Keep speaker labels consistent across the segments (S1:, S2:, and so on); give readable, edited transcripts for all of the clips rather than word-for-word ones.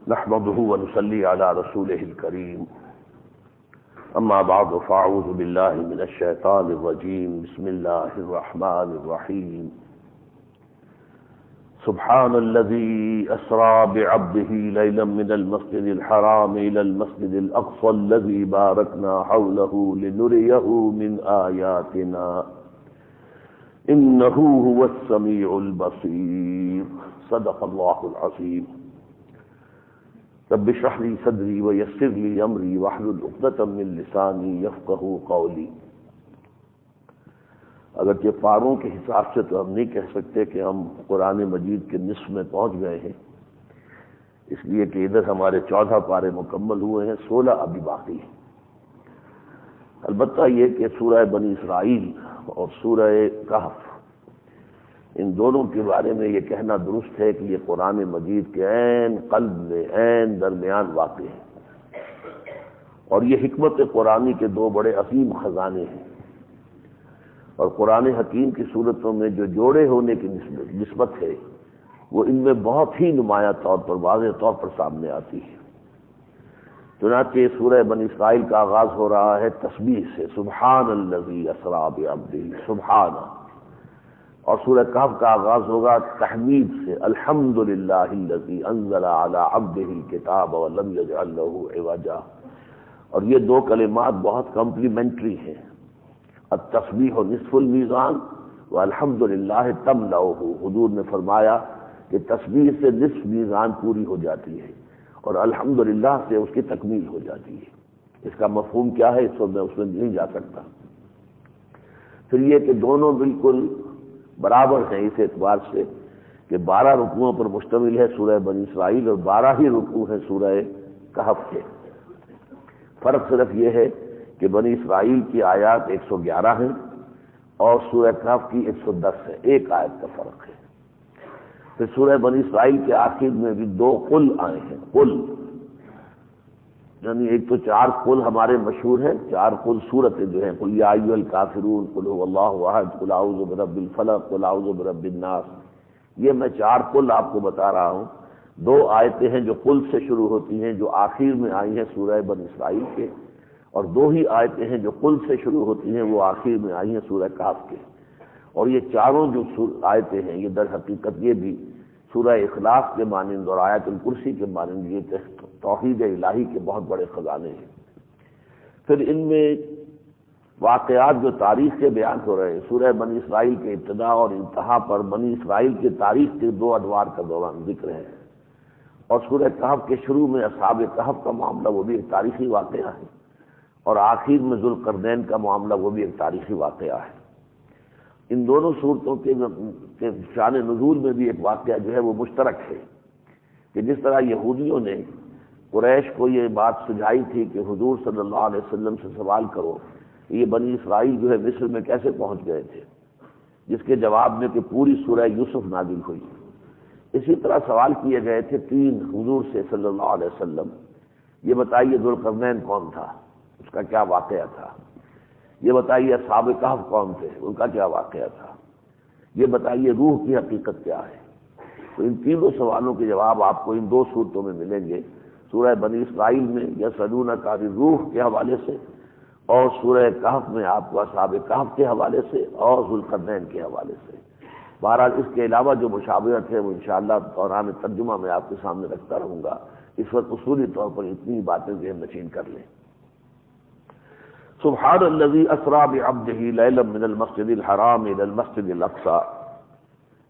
S1: نحمده ونصلي على رسوله الكريم اما بعد فاعوذ بالله من الشيطان الرجيم بسم الله الرحمن الرحيم سبحان الذي أسرى بعبده ليلا من المسجد الحرام إلى المسجد الأقصى الذي باركنا حوله لنريه من آياتنا إنه هو السميع البصير صدق الله العظيم رب اشرح لي صدري ويسر لي أمري واحلل عقدة من لساني يفقهوا قولي۔ اگرچہ پاروں کے حساب سے تو ہم نہیں کہہ سکتے کہ ہم قرآن مجید کے نصف میں پہنچ گئے ہیں، اس لیے کہ ادھر ہمارے 14 پارے مکمل ہوئے ہیں، 16 ابھی باقی ہیں۔ البتہ یہ کہ سورہ بنی اسرائیل اور سورہ کہف ان دونوں کے بارے میں یہ کہنا درست ہے کہ یہ قرآن مجید کے عین قلب میں عین درمیان واقع ہے، اور یہ حکمت قرآنی کے دو بڑے عظیم خزانے ہیں، اور قرآن حکیم کی صورتوں میں جو جوڑے ہونے کی نسبت ہے وہ ان میں بہت ہی نمایاں طور پر واضح طور پر سامنے آتی ہے۔ چنانچہ سورہ بنی اسرائیل کا آغاز ہو رہا ہے تسبیح سے، سبحان الذی اسری بعبدہ، سبحان، اور سورہ کہف کا آغاز ہوگا تحمید سے، الحمدللہ الذی انزل علی عبدہ الکتاب ولم یجعل لہ عوجا، اور یہ دو کلمات بہت کمپلیمنٹری ہیں، التسبیح نصف المیزان والحمدللہ تملأہ۔ حضور نے فرمایا کہ تسبیح سے نصف میزان پوری ہو جاتی ہے اور الحمدللہ سے اس کی تکمیل ہو جاتی ہے۔ اس کا مفہوم کیا ہے اس وقت میں اس میں نہیں جا سکتا۔ پھر یہ کہ دونوں بالکل برابر ہیں اس اعتبار سے کہ 12 رکوعوں پر مشتمل ہے سورہ بنی اسرائیل اور 12 ہی رکوع ہیں سورہ کہف کے۔ فرق صرف یہ ہے کہ بنی اسرائیل کی آیات 111 ہیں اور سورہ کہف کی 110 ہے، ایک آیت کا فرق ہے۔ پھر سورہ بنی اسرائیل کے آخر میں بھی 2 قل آئے ہیں، قل یعنی ایک تو 4 قل ہمارے مشہور ہیں، 4 قل سورتیں جو ہیں، قل یا ایھا الکافرون، قل هو اللہ احد، قل اعوذ برب الفلق، قل اعوذ برب الناس، یہ میں 4 قل آپ کو بتا رہا ہوں۔ 2 آیتیں ہیں جو قل سے شروع ہوتی ہیں جو آخر میں آئی ہیں سورہ بنی اسرائیل کے، اور 2 ہی آیتیں ہیں جو قل سے شروع ہوتی ہیں وہ آخر میں آئی ہیں سورہ کہف کے۔ اور یہ چاروں جو آیتیں ہیں یہ در حقیقت یہ بھی سورہ اخلاص کے مانند اور آیت الکرسی کے مانند یہ توحید الہی کے بہت بڑے خزانے ہیں۔ پھر ان میں واقعات جو تاریخ کے بیان ہو رہے ہیں، سورہ بنی اسرائیل کے ابتدا اور انتہا پر بنی اسرائیل کے تاریخ کے 2 ادوار کا دوران ذکر ہے، اور سورہ کہف کے شروع میں اصحاب کہف کا معاملہ وہ بھی ایک تاریخی واقعہ ہے، اور آخر میں ذوالقرنین کا معاملہ وہ بھی ایک تاریخی واقعہ ہے۔ ان دونوں صورتوں کے شان نزول میں بھی ایک واقعہ جو ہے وہ مشترک ہے کہ جس طرح یہودیوں نے قریش کو یہ بات سجھائی تھی کہ حضور صلی اللہ علیہ وسلم سے سوال کرو کہ یہ بنی اسرائیل جو ہے مصر میں کیسے پہنچ گئے تھے، جس کے جواب میں کہ پوری سورہ یوسف نازل ہوئی۔ اسی طرح سوال کیے گئے تھے 3 حضور سے صلی اللہ علیہ وسلم، یہ بتائیے ذوالقرنین کون تھا، اس کا کیا واقعہ تھا، یہ بتائیے اصحاب کہف کون تھے، ان کا کیا واقعہ تھا، یہ بتائیے روح کی حقیقت کیا ہے۔ تو ان تینوں سوالوں کے جواب آپ کو ان 2 صورتوں میں ملیں گے، سورہ بنی اسرائیل میں یسألونک عن الروح کے حوالے سے، اور سورہ کہف میں آپ کو اصحاب کہف کے حوالے سے اور ذوالقرنین کے حوالے سے۔ بہرحال اس کے علاوہ جو مشابہت ہے وہ انشاءاللہ دوران ترجمہ میں آپ کے سامنے رکھتا رہوں گا، اس وقت اصولی طور پر اتنی باتیں ذہن نشین کر لیں۔ سبحان الذی اسری بعبدہ لیلا من المسجد الحرام الی المسجد الاقصی،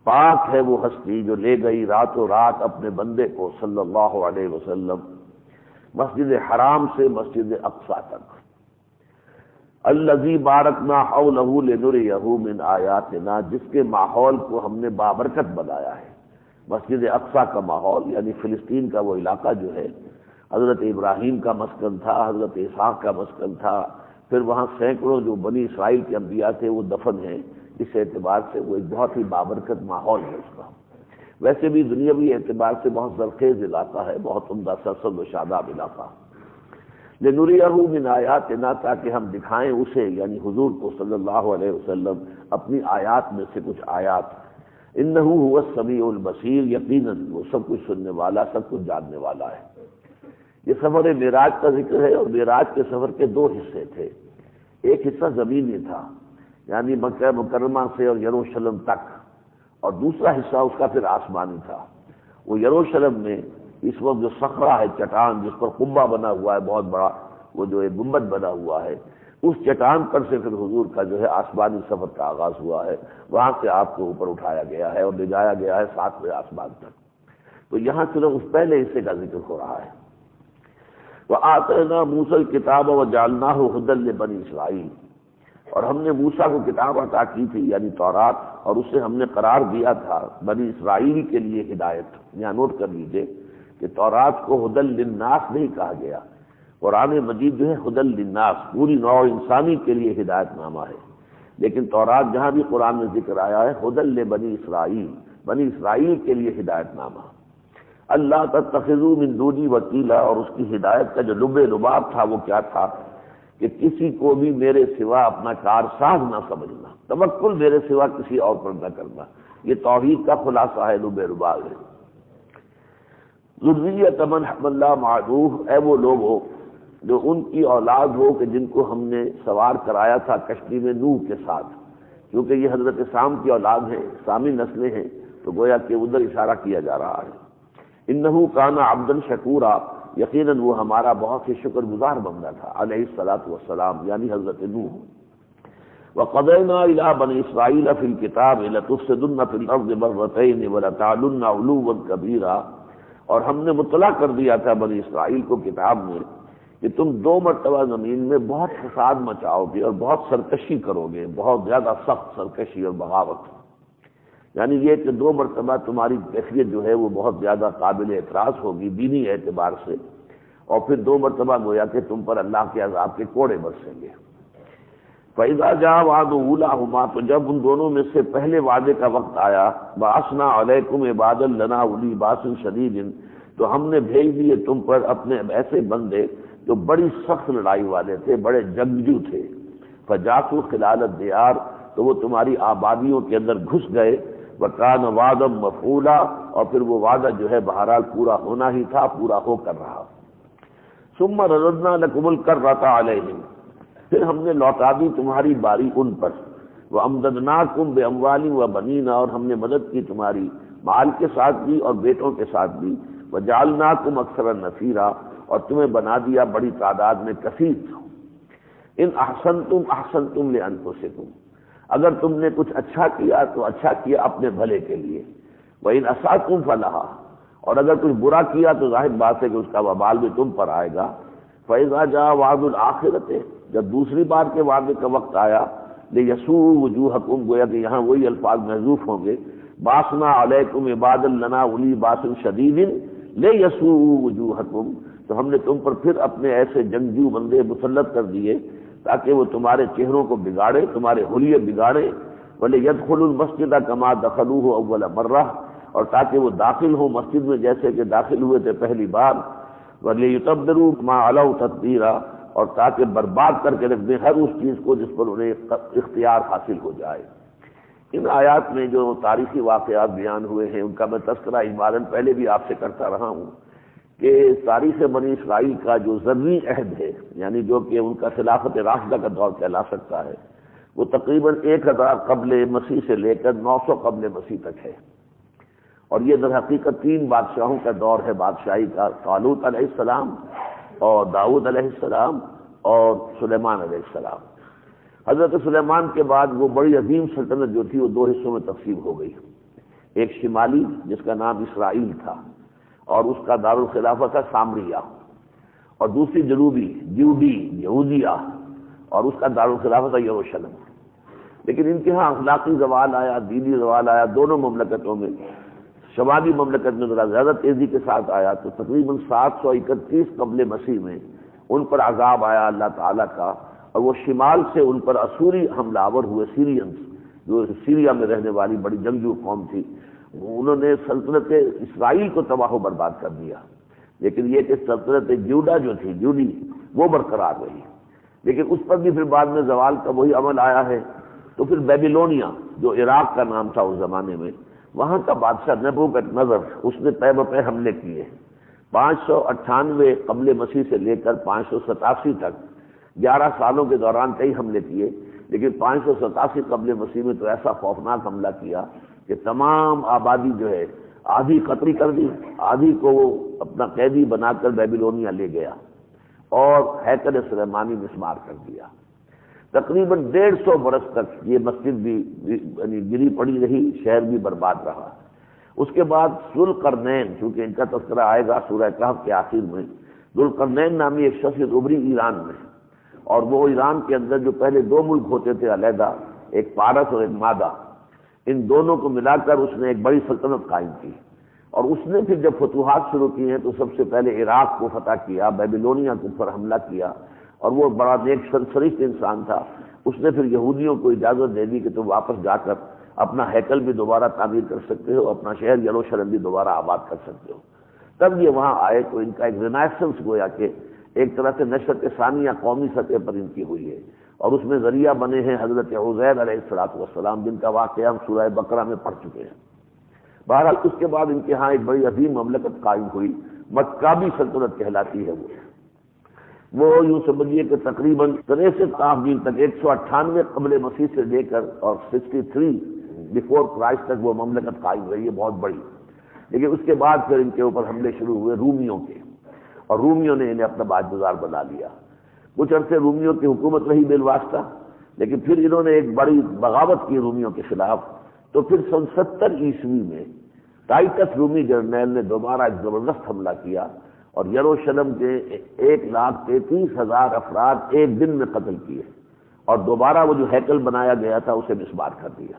S1: پاک ہے وہ ہستی جو لے گئی راتوں رات اپنے بندے کو صلی اللہ علیہ وسلم مسجد حرام سے مسجد اقصی تک، الذی بارکنا حولہ لنریہ من آیاتنا، جس کے ماحول کو ہم نے بابرکت بنایا ہے۔ مسجد اقصی کا ماحول یعنی فلسطین کا وہ علاقہ جو ہے حضرت ابراہیم کا مسکن تھا، حضرت اسحاق کا مسکن تھا، پھر وہاں سینکڑوں جو بنی اسرائیل کے انبیاء تھے وہ دفن ہیں، اس اعتبار سے وہ ایک بہت ہی بابرکت ماحول ہے اس کا۔ ویسے بھی دنیاوی اعتبار سے بہت زرخیز علاقہ ہے، بہت عمدہ سرسبز و شاداب علاقہ۔ لنریہ من آیاتنا، تاکہ ہم دکھائیں اسے یعنی حضور کو صلی اللہ علیہ وسلم اپنی آیات میں سے کچھ آیات۔ انہ هو السمیع البصیر، یقیناً وہ سب کچھ سننے والا، سب کچھ جاننے والا ہے۔ یہ سفر معراج کا ذکر ہے، اور معراج کے سفر کے دو حصے تھے۔ ایک حصہ زمینی تھا، یعنی مکہ مکرمہ سے اور یروشلم تک، اور دوسرا حصہ اس کا پھر آسمانی تھا۔ وہ یروشلم میں اس وقت جو صخرہ ہے، چٹان جس پر قبہ بنا ہوا ہے بہت بڑا، وہ جو ہے گنبد بنا ہوا ہے، اس چٹان پر سے پھر حضور کا جو ہے آسمانی سفر کا آغاز ہوا ہے۔ وہاں سے آپ کو اوپر اٹھایا گیا ہے اور لے جایا گیا ہے 7ویں آسمان تک۔ تو یہاں صرف اس پہلے حصے کا ذکر ہو رہا ہے۔ وَآتَيْنَا مُوسَى الْكِتَابَ وَجَعَلْنَاهُ هُدًى لِبَنِي اسرائیل، اور ہم نے موسیٰ کو کتاب عطا کی تھی یعنی تورات، اور اسے ہم نے قرار دیا تھا بنی اسرائیل کے لیے ہدایت۔ یہاں نوٹ کر لیجئے کہ تورات کو ہدی للناس نہیں کہا گیا، قرآن مجید جو ہے ہدی للناس، پوری نوع انسانی کے لیے ہدایت نامہ ہے، لیکن تورات جہاں بھی قرآن میں ذکر آیا ہے ہدی لبنی اسرائیل، بنی اسرائیل کے لیے ہدایت نامہ۔ اللہ تتخذوا من دونی وکیلا، اور اس کی ہدایت کا جو لب لباب تھا وہ کیا تھا کہ کسی کو بھی میرے سوا اپنا کارساز نہ سمجھنا، توکل میرے سوا کسی اور پر نہ کرنا۔ یہ توحید کا خلاصہ ہے، لب لباب ہے۔ ذریۃ من حملنا مع نوح، اے وہ لوگ ہو جو ان کی اولاد ہو کہ جن کو ہم نے سوار کرایا تھا کشتی میں نوح کے ساتھ، کیونکہ یہ حضرت سام کی اولاد ہیں، سامی نسلیں ہیں، تو گویا کہ ادھر اشارہ کیا جا رہا ہے۔ انہ کان عبدا شکورا، یقیناً وہ ہمارا بہت ہی شکر گزار بندہ تھا، علیہ الصلاۃ والسلام، یعنی حضرت نوح۔ وقضینا الی بنی اسرائیل فی الکتاب لتفسدن فی الارض مرتین ولتعلن علوا کبیرا، اور ہم نے مطلع کر دیا تھا بنی اسرائیل کو کتاب میں کہ تم 2 مرتبہ زمین میں بہت فساد مچاؤ گے اور بہت سرکشی کرو گے، بہت زیادہ سخت سرکشی اور بغاوت، یعنی یہ کہ 2 مرتبہ تمہاری کیفیت جو ہے وہ بہت زیادہ قابل اعتراض ہوگی دینی اعتبار سے، اور پھر 2 مرتبہ گویا کہ تم پر اللہ کے عذاب کے کوڑے برسیں گے۔ فَإِذَا جَاءَ وَعْدُ أُولَاهُمَا، تو جب ان دونوں میں سے پہلے وعدے کا وقت آیا، بَعَثْنَا عَلَيْكُمْ عِبَادًا لَنَا أُولِي بَأْسٍ شَدِيدٍ، تو ہم نے بھیج دیے تم پر اپنے ایسے بندے جو بڑی سخت لڑائی والے تھے، بڑے جنگجو تھے۔ فَجَاسُوا خِلَالَ الدِّيَارِ، تو وہ تمہاری آبادیوں کے اندر گھس گئے۔ وَكَانَ وَعْدًا مَفْعُولًا، اور پھر وہ وعدہ جو ہے بہرحال پورا ہونا ہی تھا، پورا ہو کر رہا۔ ثُمَّ رَدَدْنَا لَكُمُ الْكَرَّةَ عَلَيْهِمْ، پھر ہم نے لوٹا دی تمہاری باری ان پر۔ وَأَمْدَدْنَاكُمْ بِأَمْوَالٍ وَبَنِينَ، اور ہم نے مدد کی تمہاری مال کے ساتھ بھی اور بیٹوں کے ساتھ بھی۔ وَجَعَلْنَاكُمْ أَكْثَرَ نَفِيرًا، اور تمہیں بنا دیا بڑی تعداد میں کثیر۔ ان احسنتم احسنتم لانفسکم، اگر تم نے کچھ اچھا کیا تو اچھا کیا اپنے بھلے کے لیے۔ وَإِنْ أَسَأْتُمْ فَلَهَا، اور اگر کچھ برا کیا تو ظاہر بات ہے کہ اس کا وبال بھی تم پر آئے گا۔ فَإِذَا جَاءَ وَعْدُ الْآخِرَةِ، جب دوسری بار کے وعدے کا وقت آیا، لِيَسُوءُوا وُجُوهَكُمْ، گویا کہ یہاں وہی الفاظ محذوف ہوں گے، بَعَثْنَا عَلَيْكُمْ عِبَادًا لَنَا أُولِي بَأْسٍ شَدِيدٍ لِيَسُوءُوا وُجُوهَكُمْ، تو ہم نے تم پر پھر اپنے ایسے جنگجو بندے مسلط کر دیے تاکہ وہ تمہارے چہروں کو بگاڑے، تمہارے حلیے بگاڑے۔ وَلِيَدْخُلُوا الْمَسْجِدَ كَمَا دَخَلُوهُ أَوَّلَ مَرَّةٍ، اور تاکہ وہ داخل ہوں مسجد میں جیسے کہ داخل ہوئے تھے پہلی بار۔ وَلِيُتَبِّرُوا مَا عَلَوْا تَتْبِيرًا، اور تاکہ برباد کر کے رکھ دیں ہر اس چیز کو جس پر انہیں اختیار حاصل ہو جائے۔ ان آیات میں جو تاریخی واقعات بیان ہوئے ہیں ان کا میں تذکرہ اجمالاً پہلے بھی آپ سے کرتا رہا ہوں کہ تاریخ بنی اسرائیل کا جو زرعی عہد ہے، یعنی جو کہ ان کا خلافت راشدہ کا دور کہلا سکتا ہے، وہ تقریباً 1000 قبل مسیح سے لے کر 900 قبل مسیح تک ہے، اور یہ در حقیقت 3 بادشاہوں کا دور ہے بادشاہی کا، طالوت علیہ السلام اور داؤد علیہ السلام اور سلیمان علیہ السلام۔ حضرت سلیمان کے بعد وہ بڑی عظیم سلطنت جو تھی وہ 2 حصوں میں تقسیم ہو گئی، ایک شمالی جس کا نام اسرائیل تھا اور اس کا دارالخلافہ تھا سامریہ، اور دوسری جنوبی یہودی یہودیہ اور اس کا دارالخلافہ تھا یروشلم۔ لیکن ان کے ہاں اخلاقی زوال آیا، دینی زوال آیا دونوں مملکتوں میں۔ شمالی مملکت میں ذرا زیادہ تیزی کے ساتھ آیا، تو تقریباً 731 قبل مسیح میں ان پر عذاب آیا اللہ تعالیٰ کا، اور وہ شمال سے ان پر اسوری حملہ آور ہوئے، سیرینز جو سیریا میں رہنے والی بڑی جنگجو قوم تھی، انہوں نے سلطنت اسرائیل کو تباہ و برباد کر دیا۔ لیکن یہ کہ سلطنت جوڈا جو تھی، جوڈی، وہ برقرار رہی، لیکن اس پر بھی پھر بعد میں زوال کا وہی عمل آیا ہے۔ تو پھر بیبیلونیا جو عراق کا نام تھا اس زمانے میں، وہاں کا بادشاہ نبوکدنضر اس نے پے بپے حملے کیے 598 قبل مسیح سے لے کر 587 تک 11 سالوں کے دوران کئی حملے کیے، لیکن 587 قبل مسیح میں تو ایسا خوفناک حملہ کیا کہ تمام آبادی جو ہے آدھی قتل کر دی، آدھی کو وہ اپنا قیدی بنا کر بیبیلونیا لے گیا اور ہیکل سلیمانی مسمار کر دیا۔ تقریباً 150 برس تک یہ مسجد بھی یعنی گری پڑی رہی، شہر بھی برباد رہا۔ اس کے بعد ذوالقرنین، چونکہ ان کا تذکرہ آئے گا سورہ کہف کے آخر میں، ذوالقرنین نامی ایک شخصیت ابھری ایران میں، اور وہ ایران کے اندر جو پہلے 2 ملک ہوتے تھے علیحدہ، ایک پارس اور ایک مادہ، ان دونوں کو ملا کر اس نے ایک بڑی سلطنت قائم کی، اور اس نے پھر جب فتوحات شروع کی ہیں تو سب سے پہلے عراق کو فتح کیا، بیبیلونیا کے اوپر حملہ کیا، اور وہ بڑا نیک شریف انسان تھا۔ اس نے پھر یہودیوں کو اجازت دے دی کہ تم واپس جا کر اپنا ہیکل بھی دوبارہ تعمیر کر سکتے ہو، اپنا شہر یروشلم بھی دوبارہ آباد کر سکتے ہو۔ تب یہ وہاں آئے تو ان کا ایک رینیسنس گویا کہ ایک طرح سے نشأت ثانیہ قومی سطح پر ان کی ہوئی ہے، اور اس میں ذریعہ بنے ہیں حضرت عزیر علیہ السلام، جن کا واقعہ ہم سورہ بقرہ میں پڑھ چکے ہیں۔ بہرحال اس کے بعد ان کے ہاں ایک بڑی عظیم مملکت قائم ہوئی، مکابی سلطنت کہلاتی ہے وہ یوں سمجھیے کہ تقریباً 63 قابل تک 198 قبل مسیح سے لے کر اور 63 بیفور کرائسٹ تک وہ مملکت قائم رہی ہے، بہت بڑی۔ لیکن اس کے بعد پھر ان کے اوپر حملے شروع ہوئے رومیوں کے، اور رومیوں نے انہیں اپنا باجگزار بنا لیا۔ کچھ عرصے رومیوں کی حکومت رہی بالواسطہ، لیکن پھر انہوں نے ایک بڑی بغاوت کی رومیوں کے خلاف، تو پھر 70 عیسوی میں ٹائٹس رومی جرنیل نے دوبارہ ایک زبردست حملہ کیا، اور یروشلم کے 1,33,000 افراد ایک دن میں قتل کیے، اور دوبارہ وہ جو ہیکل بنایا گیا تھا اسے مسمار کر دیا۔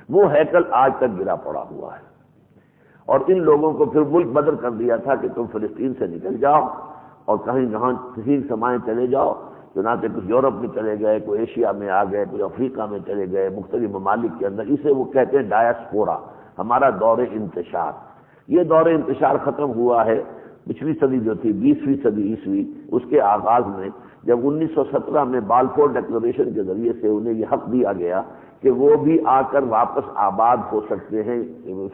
S1: وہ ہیکل آج تک گرا پڑا ہوا ہے، اور ان لوگوں کو پھر ملک بدر کر دیا تھا کہ تم فلسطین سے نکل جاؤ اور کہیں جہاں کسی سمائیں چلے جاؤ، چنانچہ کچھ یورپ میں چلے گئے، کوئی ایشیا میں آ گئے، کوئی افریقہ میں چلے گئے، مختلف ممالک کے اندر۔ اسے وہ کہتے ہیں ڈایاسپورا، ہمارا دور انتشار۔ یہ دور انتشار ختم ہوا ہے پچھلی صدی جو تھی 20ویں صدی عیسوی، اس کے آغاز میں، جب 1917 میں بالفور ڈکلریشن کے ذریعے سے انہیں یہ حق دیا گیا کہ وہ بھی آ کر واپس آباد ہو سکتے ہیں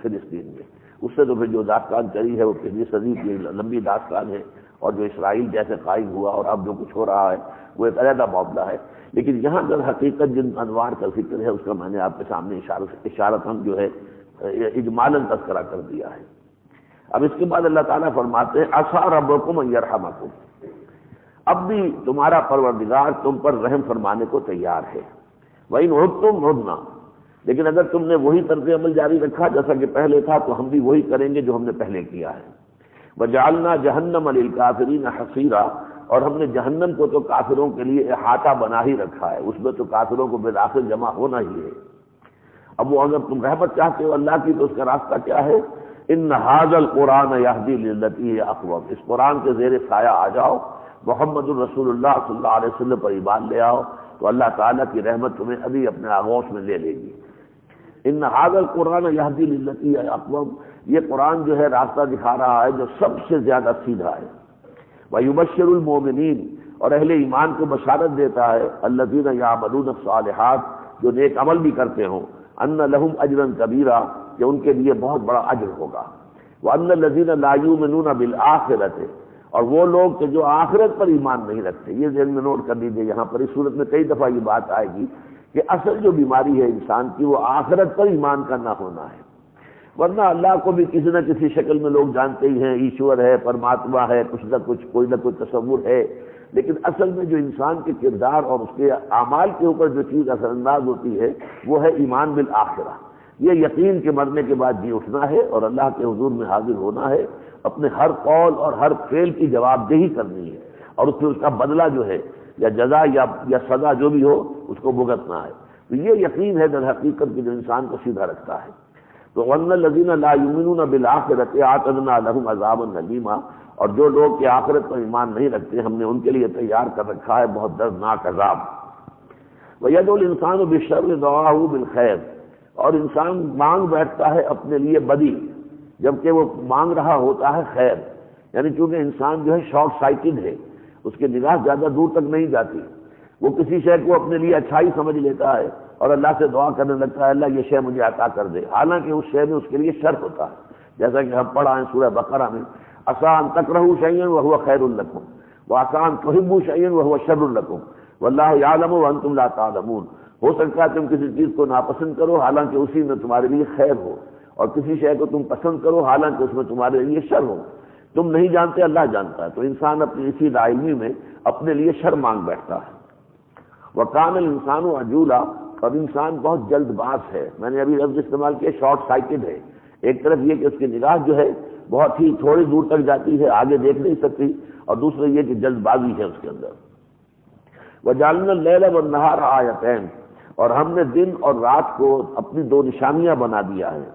S1: فلسطین میں۔ اس سے تو پھر جو داستان چلی ہے وہ پچھلی صدی کی لمبی داستان ہے، اور جو اسرائیل جیسے قائم ہوا اور اب جو کچھ ہو رہا ہے وہ ایک علیحدہ معاملہ ہے۔ لیکن یہاں در حقیقت جن انوار کا ذکر ہے اس کا میں نے آپ کے سامنے اشارتاً جو ہے اجمالاً تذکرہ کر دیا ہے۔ اب اس کے بعد اللہ تعالیٰ فرماتے ہیں عسیٰ ربکم ان یرحمکم، اب بھی تمہارا پروردگار تم پر رحم فرمانے کو تیار ہے۔ وَإِنْ عُدْتُمْ عُدْنَا، لیکن اگر تم نے وہی طرز عمل جاری رکھا جیسا کہ پہلے تھا تو ہم بھی وہی کریں گے جو ہم نے پہلے کیا ہے۔ وَجَعَلْنَا جَهَنَّمَ لِلْكَافِرِينَ حَصِيرًا، اور ہم نے جہنم کو تو کافروں کے لیے احاطہ بنا ہی رکھا ہے، اس میں تو کافروں کو بالآخر جمع ہونا ہی ہے۔ اب وہ اگر تم رحمت چاہتے ہو اللہ کی تو اس کا راستہ کیا ہے؟ ان ھذا القرآن یہدی للتی ہی اقوم، اس قرآن کے زیر سایہ آ جاؤ، محمد الرسول اللہ صلی اللہ علیہ وسلم پر ایمان لے آؤ، تو اللہ تعالیٰ کی رحمت تمہیں ابھی اپنے آغوش میں لے لے گی۔ ان ھذا القرآن یہدی للتی ہی اقوم، یہ قرآن جو ہے راستہ دکھا رہا ہے جو سب سے زیادہ سیدھا ہے۔ وَيُبَشِّرُ الْمُؤْمِنِينَ، اور اہل ایمان کو بشارت دیتا ہے، الذین یعملون الصالحات، جو نیک عمل بھی کرتے ہوں، ان لہم اجرا کبیرا، کہ ان کے لیے بہت بڑا اجر ہوگا۔ وان الذین لا یؤمنون بالآخرۃ، اور وہ لوگ کہ جو آخرت پر ایمان نہیں رکھتے، یہ ذہن میں نوٹ کر لیجیے، یہاں پر اس صورت میں کئی دفعہ یہ بات آئے گی کہ اصل جو بیماری ہے انسان کی وہ آخرت پر ایمان کا نہ ہونا ہے۔ ورنہ اللہ کو بھی کسی نہ کسی شکل میں لوگ جانتے ہی ہیں، ایشور ہے، پرماتما ہے، کچھ نہ کچھ کوئی نہ کوئی تصور ہے، لیکن اصل میں جو انسان کے کردار اور اس کے اعمال کے اوپر جو چیز اثر انداز ہوتی ہے وہ ہے ایمان بالآخرہ، یہ یقین کے مرنے کے بعد جی اٹھنا ہے اور اللہ کے حضور میں حاضر ہونا ہے، اپنے ہر قول اور ہر فعل کی جواب دہی کرنی ہے، اور اس میں اس کا بدلہ جو ہے یا جزا یا سزا جو بھی ہو اس کو بھگتنا ہے۔ تو یہ یقین ہے در حقیقت کہ جو انسان کو سیدھا رکھتا ہے۔ تو وَأَنَّ الَّذِينَ لَا يُؤْمِنُونَ بِالْآخِرَةِ أَعْتَدْنَا لَهُمْ عَذَابًا أَلِيمًا، اور جو لوگ کہ آخرت پر ایمان نہیں رکھتے ہم نے ان کے لیے تیار کر رکھا ہے بہت دردناک عذاب۔ وَيَدْعُو الْإِنسَانُ بِالشَّرِّ دُعَاءَهُ بِالْخَيْرِ، اور انسان مانگ بیٹھتا ہے اپنے لیے بدی جبکہ وہ مانگ رہا ہوتا ہے خیر، یعنی چونکہ انسان جو ہے شارٹ سائٹڈ ہے، اس کی نگاہ زیادہ دور تک نہیں جاتی، وہ کسی شے کو اپنے لیے اچھائی سمجھ لیتا ہے اور اللہ سے دعا کرنے لگتا ہے اللہ یہ شے مجھے عطا کر دے، حالانکہ اس شے میں اس کے لیے شر ہوتا ہے، جیسا کہ ہم پڑھا ہے سورہ بقرہ میں، عسیٰ ان تکرہوا شیئا وہو خیر لکم وعسیٰ ان تحبوا شیئا وہو شر لکم واللہ یعلم وانتم لا تعلمون۔ ہو سکتا ہے تم کسی چیز کو ناپسند کرو حالانکہ اسی میں تمہارے لیے خیر ہو، اور کسی شے کو تم پسند کرو حالانکہ اس میں تمہارے لیے شر ہو، تم نہیں جانتے اللہ جانتا ہے۔ تو انسان اپنی اسی لاعلمی میں اپنے لیے شر مانگ بیٹھتا ہے۔ وَكَانَ الْإِنسَانُ عَجُولًا، اور انسان بہت جلد باز ہے۔ میں نے ابھی لفظ استعمال کیا شارٹ سائٹڈ ہے، ایک طرف یہ کہ اس کی نگاہ جو ہے بہت ہی تھوڑی دور تک جاتی ہے، آگے دیکھ نہیں سکتی، اور دوسرا یہ کہ جلد بازی ہے اس کے اندر۔ وَجَعَلْنَا اللَّيْلَ وَالنَّهَارَ آیَتَيْنِ، اور ہم نے دن اور رات کو اپنی دو نشانیاں بنا دیا ہے۔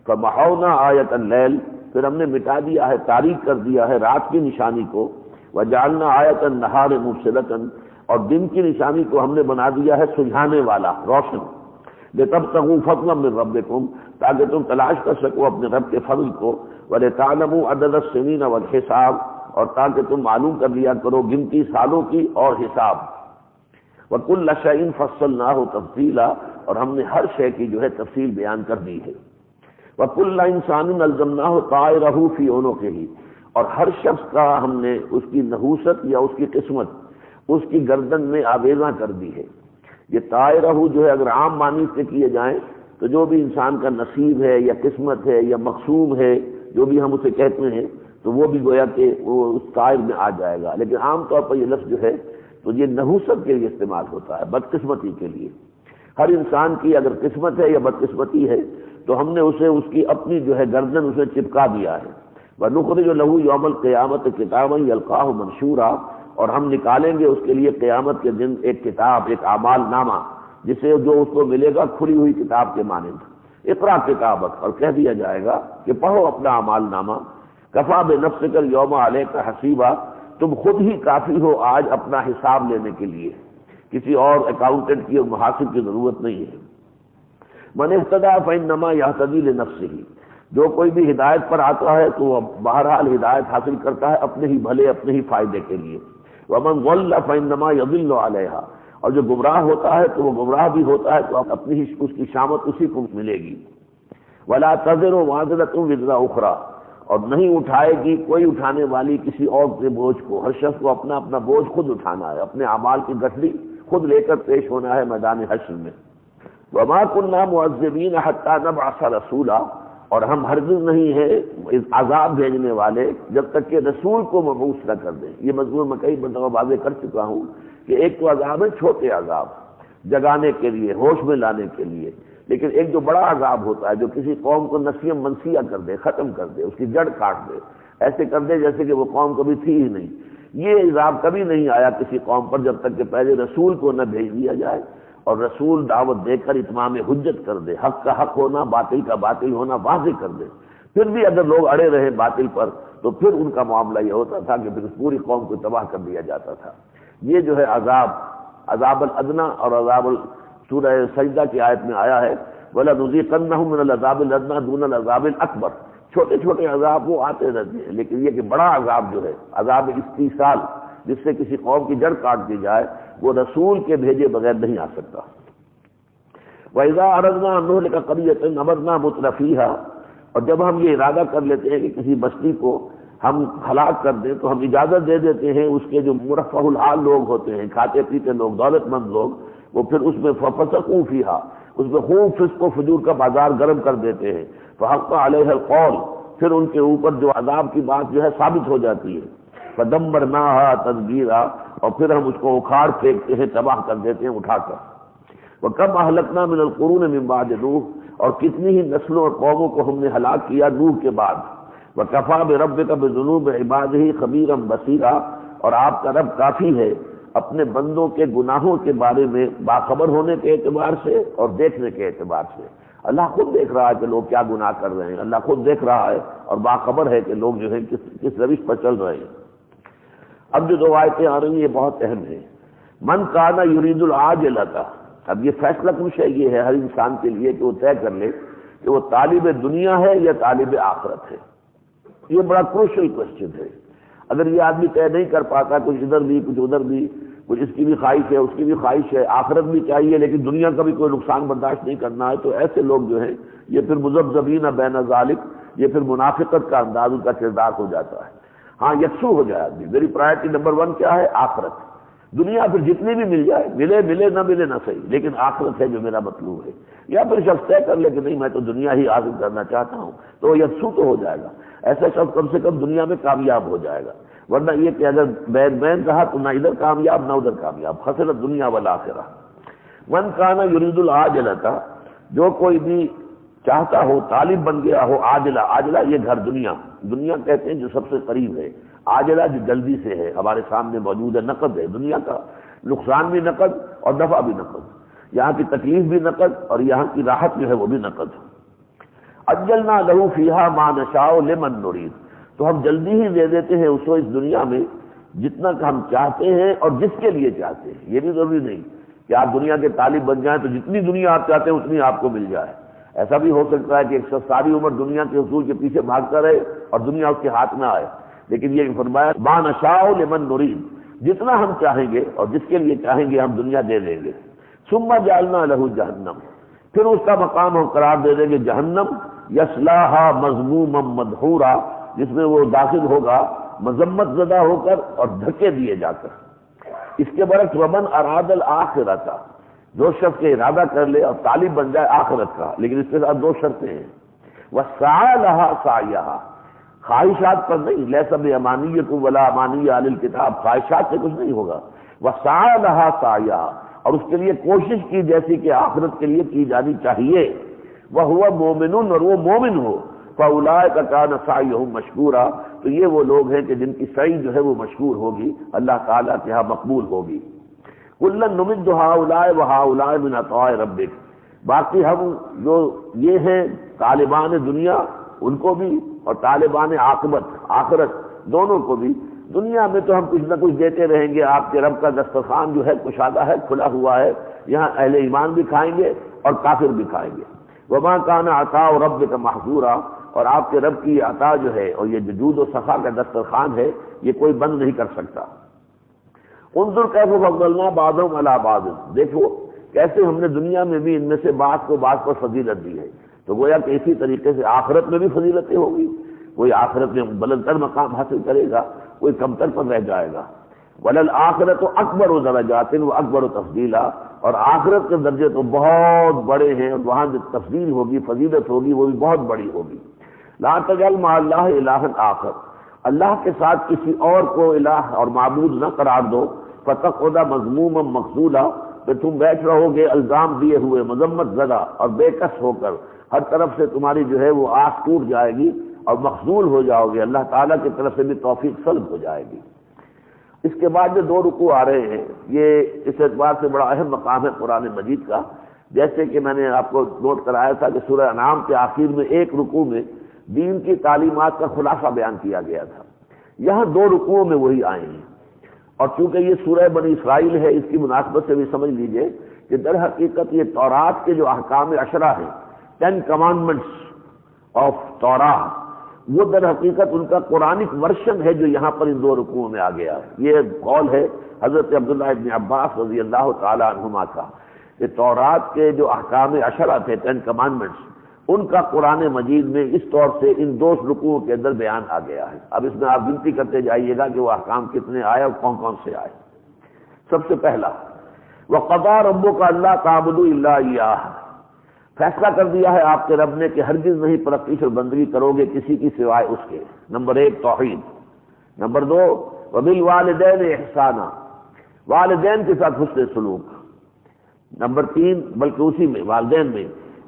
S1: فَمَحَوْنَا آیَةَ اللَّيْلِ، پھر ہم نے مٹا دیا ہے، تاریک کر دیا ہے رات کی نشانی کو۔ وَجَعَلْنَا آیَةَ النَّهَارِ مُبْصِرَةً، اور دن کی نشانی کو ہم نے بنا دیا ہے سلجھانے والا، روشن۔ لِتَبْتَغُوا فَضْلًا مِّن رَّبِّكُمْ، تاکہ تم تلاش کر سکو اپنے رب کے فضل کو۔ وَلِتَعْلَمُوا عَدَدَ السِّنِينَ وَالْحِسَابَ، اور تاکہ تم معلوم کر لیا کرو گنتی سالوں کی اور حساب۔ وَكُلَّ شَيْءٍ فَصَّلْنَاهُ تَفْصِيلًا، اور ہم نے ہر شے کی جو ہے تفصیل بیان کر دی ہے۔ وَكُلَّ إِنسَانٍ أَلْزَمْنَاهُ طَائِرَهُ فِي عُنُقِهِ، اور ہر شخص کا ہم نے اس کی نحوست یا اس کی قسمت اس کی گردن میں آویزاں کر دی ہے۔ یہ طائرہ جو ہے اگر عام معنی سے کیے جائیں تو جو بھی انسان کا نصیب ہے یا قسمت ہے یا مقسوم ہے، جو بھی ہم اسے کہتے ہیں، تو وہ بھی گویا کہ وہ اس طائر میں آ جائے گا، لیکن عام طور پر یہ لفظ جو ہے تو یہ نحوست کے لیے استعمال ہوتا ہے، بدقسمتی کے لیے۔ ہر انسان کی اگر قسمت ہے یا بدقسمتی ہے تو ہم نے اسے اس کی اپنی جو ہے گردن اسے چپکا دیا ہے۔ وَنُخْرِجُ لَهُ يَوْمَ الْقِيَامَةِ كِتَابًا يَلْقَاهُ مَنشُورًا، اور ہم نکالیں گے اس کے لیے قیامت کے دن ایک کتاب، ایک اعمال نامہ، جسے جو اس کو ملے گا کھلی ہوئی کتاب کے مانند۔ اقرا کتابک، اور کہہ دیا جائے گا کہ پڑھو اپنا اعمال نامہ۔ کفا بنفسک اليوم علیک حسیبا، تم خود ہی کافی ہو آج اپنا حساب لینے کے لیے، کسی اور اکاؤنٹنٹ کی اور محاسب کی ضرورت نہیں ہے۔ من اہتدی فانما یہتدی لنفسہ، جو کوئی بھی ہدایت پر آتا ہے تو وہ بہرحال ہدایت حاصل کرتا ہے اپنے ہی بھلے، اپنے ہی فائدے کے لیے۔ ومن ضل فانما یضل علیہا، اور جو گمراہ ہوتا ہے تو وہ گمراہ بھی ہوتا ہے تو اپنی ہی اس کی شامت اسی کو ملے گی۔ ولا تزر وازرۃ وزر اخرى، اور نہیں اٹھائے گی کوئی اٹھانے والی کسی اور کے بوجھ کو، ہر شخص کو اپنا اپنا بوجھ خود اٹھانا ہے، اپنے اعمال کی گٹھلی خود لے کر پیش ہونا ہے میدان حشر میں۔ وما كنا معذبین حتى نبعث رسولا، اور ہم ہرگز نہیں ہیں عذاب بھیجنے والے جب تک کہ رسول کو مبعوث نہ کر دیں۔ یہ مضمون میں کئی مرتبہ واضح کر چکا ہوں کہ ایک تو عذاب ہے چھوٹے عذاب، جگانے کے لیے، ہوش میں لانے کے لیے، لیکن ایک جو بڑا عذاب ہوتا ہے جو کسی قوم کو نسیم منسیہ کر دے، ختم کر دے، اس کی جڑ کاٹ دے، ایسے کر دے جیسے کہ وہ قوم کبھی تھی ہی نہیں۔ یہ عذاب کبھی نہیں آیا کسی قوم پر جب تک کہ پہلے رسول کو نہ بھیج دیا جائے اور رسول دعوت دے کر اتمام حجت کر دے، حق کا حق ہونا، باطل کا باطل ہونا واضح کر دے۔ پھر بھی اگر لوگ اڑے رہے باطل پر تو پھر ان کا معاملہ یہ ہوتا تھا کہ پھر پوری قوم کو تباہ کر دیا جاتا تھا۔ یہ جو ہے عذاب الادنیٰ اور عذاب سورہ سجدہ کی آیت میں آیا ہے، وَلَنُذِيقَنَّهُم مِّنَ الْعَذَابِ الْأَدْنَىٰ دُونَ الْعَذَابِ الْأَكْبَرِ، چھوٹے چھوٹے عذاب وہ آتے رہتے ہیں، لیکن یہ کہ بڑا عذاب جو ہے عذاب استیصال، جس سے کسی قوم کی جڑ کاٹ دی جائے، وہ رسول کے بھیجے بغیر نہیں آ سکتا۔ وَإِذَا أَرَدْنَا أَن نُهْلِكَ قَرْيَةً أَمَرْنَا مُتْرَفِيهَا، اور جب ہم یہ ارادہ کر لیتے ہیں کہ کسی بستی کو ہم ہلاک کر دیں تو ہم اجازت دے دیتے ہیں اس کے جو مرفہ الحال لوگ ہوتے ہیں، کھاتے پیتے لوگ، دولت مند لوگ، وہ پھر اس میں فَفَسَقُوا فِيهَا، اس میں خوب فسق و فجور کا بازار گرم کر دیتے ہیں۔ فَحَقَّ عَلَيْهَا الْقَوْلُ، پھر ان کے اوپر جو عذاب کی بات جو ہے ثابت ہو جاتی ہے۔ فَدَمَّرْنَاهَا تَدْمِيرًا، اور پھر ہم اس کو اکھاڑ پھینکتے ہیں، تباہ کر دیتے ہیں اٹھا کر۔ وَكَمْ أَهْلَكْنَا مِنَ الْقُرُونِ مِن بَعْدِ نُوحٍ، اور کتنی ہی نسلوں اور قوموں کو ہم نے ہلاک کیا نوح کے بعد۔ وَكَفَىٰ بِرَبِّكَ بِذُنُوبِ عِبَادِهِ خَبِيرًا بَصِيرًا، اور آپ کا رب کافی ہے اپنے بندوں کے گناہوں کے بارے میں باخبر ہونے کے اعتبار سے اور دیکھنے کے اعتبار سے۔ اللہ خود دیکھ رہا ہے کہ لوگ کیا گناہ کر رہے ہیں، اللہ خود دیکھ رہا ہے اور باخبر ہے کہ لوگ جو ہے کس روش پر چل رہے ہیں۔ اب جو دو آیتیں آ رہی ہیں یہ بہت اہم ہیں۔ من کان یرید العاجلۃ، اب یہ فیصلہ کش ہے، یہ ہے ہر انسان کے لیے کہ وہ طے کر لے کہ وہ طالب دنیا ہے یا طالب آخرت ہے۔ یہ بڑا کروشل کوشچن ہے۔ اگر یہ آدمی طے نہیں کر پاتا، کچھ ادھر بھی کچھ ادھر بھی، کچھ اس کی بھی خواہش ہے، اس کی بھی خواہش ہے، آخرت بھی چاہیے لیکن دنیا کا بھی کوئی نقصان برداشت نہیں کرنا ہے، تو ایسے لوگ جو ہیں یہ پھر مذبذبین بین ذالک، یہ پھر منافقت کا انداز ان کا کردار ہو جاتا ہے۔ ہاں یکسو ہو جائے آدمی، میری پرائرٹی نمبر 1 کیا ہے؟ آخرت۔ دنیا پھر جتنی بھی مل جائے، ملے نہ ملے نہ صحیح، لیکن آخرت ہے جو میرا مطلوب ہے۔ یا پھر شخص طے کر لے کہ نہیں میں تو دنیا ہی حاصل کرنا چاہتا ہوں، تو یکسو تو ہو جائے گا، ایسا شخص کم سے کم دنیا میں کامیاب ہو جائے گا۔ ورنہ یہ کہ اگر بین رہا تو نہ ادھر کامیاب نہ ادھر کامیاب، خسرت دنیا والآخرہ۔ من کان یرید العاجلۃ، جو کوئی بھی چاہتا ہو، طالب بن گیا ہو عاجلہ، عاجلہ یہ گھر دنیا کہتے ہیں جو سب سے قریب ہے، عاجلہ جو جلدی سے ہے، ہمارے سامنے موجود ہے، نقد ہے، دنیا کا نقصان بھی نقد اور نفع بھی نقد، یہاں کی تکلیف بھی نقد اور یہاں کی راحت جو ہے وہ بھی نقد۔ عجلنا لہ فیہا ما نشاء لمن نرید، تو ہم جلدی ہی دے دیتے ہیں اس کو اس دنیا میں جتنا کہ ہم چاہتے ہیں اور جس کے لیے چاہتے ہیں۔ یہ بھی ضروری نہیں کہ آپ دنیا کے طالب بن جائیں تو جتنی دنیا آپ چاہتے ہیں اتنی آپ کو مل جائے، ایسا بھی ہو سکتا ہے کہ ایک شخص ساری عمر دنیا کے حصول کے پیچھے بھاگتا رہے اور دنیا اس کے ہاتھ میں آئے، لیکن یہ فرمایا ما نشاء لمن نرید، جتنا ہم چاہیں گے اور جس کے لیے چاہیں گے ہم دنیا دے دیں گے۔ ثم جعلنا لہ جہنم، پھر اس کا مقام ہم قرار دے دیں گے جہنم، یصلاھا مذموما مدحورا، جس میں وہ داخل ہوگا مذمت زدہ ہو کر اور دھکے دیے جا کر۔ اس کے برعکس ومن اراد الآخرۃ، جو شخص کے ارادہ کر لے اور طالب بن جائے آخرت کا، لیکن اس کے ساتھ 2 شرطیں ہیں، وسعی لہا سعیہا، خواہشات پر نہیں، لیس بامانیکم ولا امانی اہل الکتاب، خواہشات سے کچھ نہیں ہوگا، وسعی لہا سعیہا، اور اس کے لیے کوشش کی جیسی کہ آخرت کے لیے کی جانی چاہیے، وہو مومن، اور وہ مومن ہو، فاولئک کان سعیہم مشکورا، تو یہ وہ لوگ ہیں کہ جن کی سعی جو ہے وہ مشکور ہوگی، اللہ تعالیٰ کے ہاں مقبول ہوگی۔ کلا نمد ہؤلاء وہؤلاء من عطاء ربک، باقی ہم جو یہ ہیں طالبان دنیا ان کو بھی اور طالبان عاقبت آخرت دونوں کو بھی، دنیا میں تو ہم کچھ نہ کچھ دیتے رہیں گے، آپ کے رب کا دسترخوان جو ہے کشادہ ہے، کھلا ہوا ہے، یہاں اہل ایمان بھی کھائیں گے اور کافر بھی کھائیں گے۔ وما کان عطاء ربک محظورا، اور آپ کے رب کی عطا جو ہے اور یہ جود و سخا کا دسترخوان ہے یہ کوئی بند نہیں کر سکتا۔ انظر کیف فضلنا بعضهم علی بعض، دیکھو کیسے ہم نے دنیا میں بھی ان میں سے بعض کو بعض پر فضیلت دی ہے، تو گویا کہ اسی طریقے سے آخرت میں بھی فضیلتیں ہوگی، کوئی آخرت میں بلندتر مقام حاصل کرے گا، کوئی کمتر پر رہ جائے گا۔ وللآخرۃ اکبر درجات واکبر تفضیلا، اور آخرت کے درجے تو بہت بڑے ہیں اور وہاں جو تفضیل ہوگی، فضیلت ہوگی، وہ بھی بہت بڑی ہوگی۔ لا تجعل مع اللہ الہا آخر، اللہ کے ساتھ کسی اور کو الہ اور معبود نہ قرار دو، فتقعد مذموما مخذولا، پھر تم بیٹھ رہو گے الزام دیے ہوئے، مذمت زدہ اور بے کس ہو کر، ہر طرف سے تمہاری جو ہے وہ آس ٹوٹ جائے گی اور مخذول ہو جاؤ گے، اللہ تعالیٰ کی طرف سے بھی توفیق سلب ہو جائے گی۔ اس کے بعد جو 2 رکوع آ رہے ہیں یہ اس اعتبار سے بڑا اہم مقام ہے قرآن مجید کا، جیسے کہ میں نے آپ کو نوٹ کرایا تھا کہ سورہ انعام کے آخر میں ایک رکوع میں دین کی تعلیمات کا خلاصہ بیان کیا گیا تھا، یہاں 2 رکوعوں میں وہی آئے ہیں، اور چونکہ یہ سورہ بنی اسرائیل ہے اس کی مناسبت سے بھی سمجھ لیجئے کہ در حقیقت یہ تورات کے جو احکام 10 ہیں، 10 کمانڈمنٹس آف تورات، وہ در حقیقت ان کا قرآنک ورشن ہے جو یہاں پر ان 2 رکوعوں میں آ گیا ہے۔ یہ قول ہے حضرت عبداللہ ابن عباس رضی اللہ تعالی عنہما کا کہ تورات کے جو احکام 10 تھے، 10 کمانڈمنٹس، ان کا قرآن مجید میں اس طور سے ان 2 رکوعوں کے اندر بیان آ گیا ہے۔ اب اس میں آپ گنتی کرتے جائیے گا کہ وہ احکام کتنے آئے اور کون کون سے آئے۔ سب سے پہلا وَقَضَىٰ رَبُّكَ أَلَّا تَعْبُدُوا إِلَّا إِيَّاهُ، فیصلہ کر دیا ہے آپ کے رب نے کہ ہرگز نہیں پرستش اور بندگی کرو گے کسی کی سوائے اس کے۔ نمبر 1 توحید، نمبر 2 وَبِالْوَالِدَيْنِ إِحْسَانًا، والدین کے ساتھ حسن سلوک، نمبر 3 بلکہ اسی میں والدین میں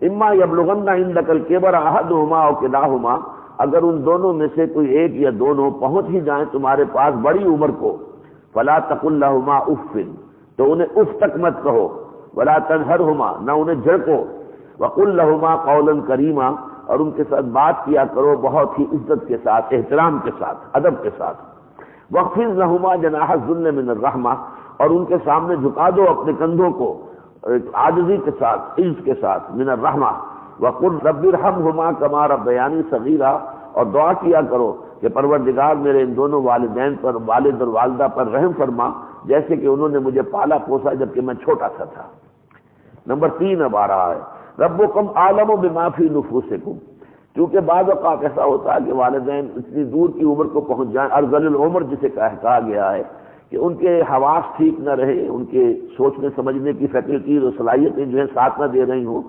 S1: اما یبلغن عندک الکبر احدہما او کلاہما، اگر ان دونوں میں سے کوئی ایک یا دونوں پہنچ ہی جائیں تمہارے پاس بڑی عمر کو، فلا تقل لہما اف، تو انہیں اف تک مت کہو، ولا تنہرہما، نہ انہیں جھڑکو، وقل لہما قولا کریما، اور ان کے ساتھ بات کیا کرو بہت ہی عزت کے ساتھ، احترام کے ساتھ، ادب کے ساتھ، واخفض لہما جناح الذل من الرحمہ، اور ان کے سامنے جھکا دو اپنے کندھوں کو عاجزی کے ساتھ، عز کے ساتھ، من الرحمہ، وقل رب ارحمہما کما ربیانی صغیرا، اور دعا کیا کرو کہ پروردگار میرے ان دونوں والدین پر، والد اور والدہ پر رحم فرما، جیسے کہ انہوں نے مجھے پالا پوسا جبکہ میں چھوٹا سا تھا۔ نمبر 3 اب آ رہا ہے، ربکم عالم بما فی نفوسکم، کیونکہ بعض اوقات ایسا ہوتا ہے کہ والدین اتنی دور کی عمر کو پہنچ جائیں، ارذل العمر جسے کہا گیا ہے، کہ ان کے حواس ٹھیک نہ رہے، ان کے سوچنے سمجھنے کی فیکلٹیز اور صلاحیتیں جو ہے ساتھ نہ دے رہی ہوں،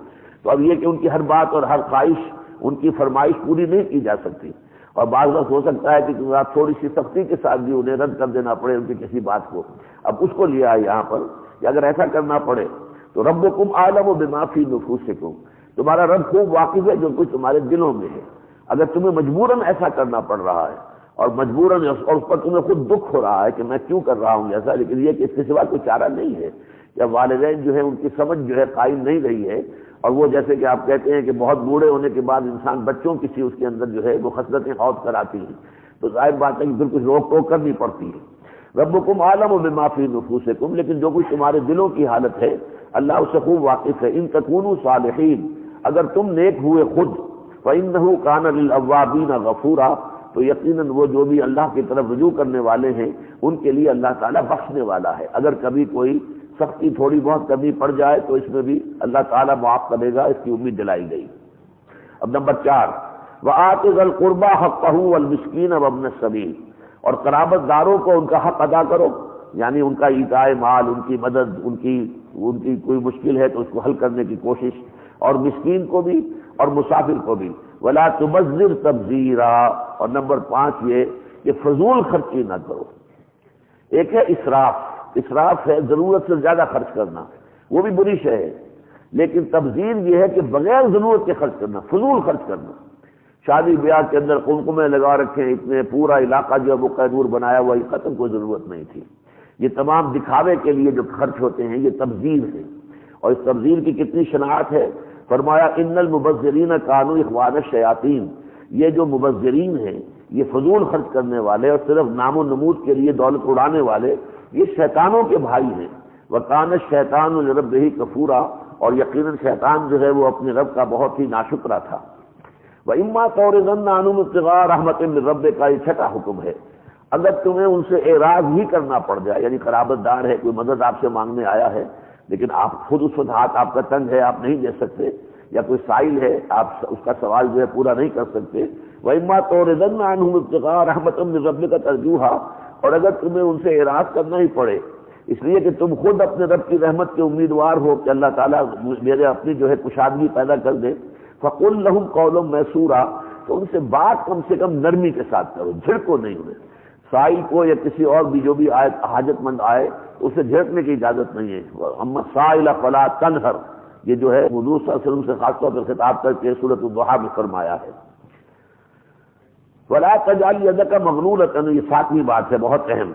S1: تو اب یہ کہ ان کی ہر بات اور ہر خواہش، ان کی فرمائش پوری نہیں کی جا سکتی، اور بعض وقت ہو سکتا ہے کہ تھوڑی سی سختی کے ساتھ بھی انہیں رد کر دینا پڑے ان کی کسی بات کو۔ اب اس کو لیا ہے یہاں پر کہ اگر ایسا کرنا پڑے تو ربکم عالم بما فی نفوسکم، تمہارا رب خوب واقف ہے جو کچھ تمہارے دلوں میں ہے۔ اگر تمہیں مجبوراً ایسا کرنا پڑ رہا ہے اور مجبوراً اور اس پر تمہیں خود دکھ ہو رہا ہے کہ میں کیوں کر رہا ہوں ایسا، لیکن یہ کہ اس کے سوا کوئی چارہ نہیں ہے، یا والدین جو ہے ان کی سمجھ جو ہے قائم نہیں رہی ہے، اور وہ جیسے کہ آپ کہتے ہیں کہ بہت بوڑھے ہونے کے بعد انسان بچوں کی سی اس کے اندر جو ہے وہ خصلتیں خود کر آتی ہیں، تو ظاہر بات ہے کہ پھر کچھ روک ٹوک کرنی پڑتی ہے۔ ربکم عالم بما فی نفوسکم، لیکن جو کچھ تمہارے دلوں کی حالت ہے اللہ اس سے خوب واقف ہے۔ ان تکونوا صالحین، اگر تم نیک ہوئے خود، فإنہ کان للأوابین غفورا، تو یقیناً وہ جو بھی اللہ کی طرف رجوع کرنے والے ہیں ان کے لیے اللہ تعالیٰ بخشنے والا ہے۔ اگر کبھی کوئی سختی تھوڑی بہت کمی پڑ جائے تو اس میں بھی اللہ تعالیٰ معاف کرے گا، اس کی امید دلائی گئی۔ اب نمبر 4، وآت ذی القربى حقہ والمسکین وابن السبیل، اور قرابت داروں کو ان کا حق ادا کرو، یعنی ان کا ایتاء مال، ان کی مدد، ان کی کوئی مشکل ہے تو اس کو حل کرنے کی کوشش، اور مسکین کو بھی اور مسافر کو بھی۔ ولا تبذر تبذیرا، اور نمبر 5 یہ کہ فضول خرچی نہ کرو۔ ایک ہے اسراف ہے ضرورت سے زیادہ خرچ کرنا، وہ بھی بری شے ہے، لیکن تبذیر یہ ہے کہ بغیر ضرورت کے خرچ کرنا، فضول خرچ کرنا۔ شادی بیاہ کے اندر قمقمے لگا رکھے ہیں اتنے، پورا علاقہ جو ہے وہ قیدور بنایا ہوا، یہ قتل کوئی ضرورت نہیں تھی۔ یہ تمام دکھاوے کے لیے جو خرچ ہوتے ہیں یہ تبذیر ہے، اور اس تبذیر کی کتنی شناعت ہے۔ فرمایا ان المبذرین کانوا اخوان الشیاطین، یہ جو مبذرین ہیں، یہ فضول خرچ کرنے والے اور صرف نام و نمود کے لیے دولت اڑانے والے، یہ شیطانوں کے بھائی ہیں۔ وکان الشیطان لربہ کفورا، اور یقیناً شیطان جو ہے وہ اپنے رب کا بہت ہی ناشکرا تھا۔ وَإِمَّا تُعْرِضَنَّ عَنْهُمْ ابْتِغَاءَ رَحْمَةٍ مِّن رَّبِّكَ، یہ چھٹا حکم ہے۔ اگر تمہیں ان سے اعراض ہی کرنا پڑ جائے، یعنی قرابت دار ہے، کوئی مدد آپ سے مانگنے آیا ہے لیکن آپ خود اس وقت ہاتھ آپ کا تنگ ہے، آپ نہیں دے سکتے، یا کوئی سائل ہے آپ اس کا سوال جو ہے پورا نہیں کر سکتے، وَإِمَّا تُعْرِضَنَّ عَنْهُمْ ابْتِغَاءَ رَحْمَةٍ مِّن رَّبِّكَ تَرْجُوهَا، اور اگر تمہیں ان سے اعراض کرنا ہی پڑے اس لیے کہ تم خود اپنے رب کی رحمت کے امیدوار ہو کہ اللہ تعالیٰ میرے اپنی جو ہے کشادگی پیدا کر دے، فَقُلْ لَهُمْ قَوْلًا مَيْسُورًا، تو ان سے بات کم سے کم نرمی کے ساتھ کرو، جھڑکو نہیں انہیں۔ سائل کو یا کسی اور بھی جو بھی آئے حاجت مند آئے اسے جھڑکنے کی اجازت نہیں ہے۔ اما السائل فلا تنہر، یہ جو ہے حضور صلی اللہ علیہ وسلم سے خاص طور پر خطاب کر کے سورۃ الضحیٰ میں فرمایا ہے۔ ولا تجعل یدک مغلولۃ، یہ 7ویں بات ہے بہت اہم،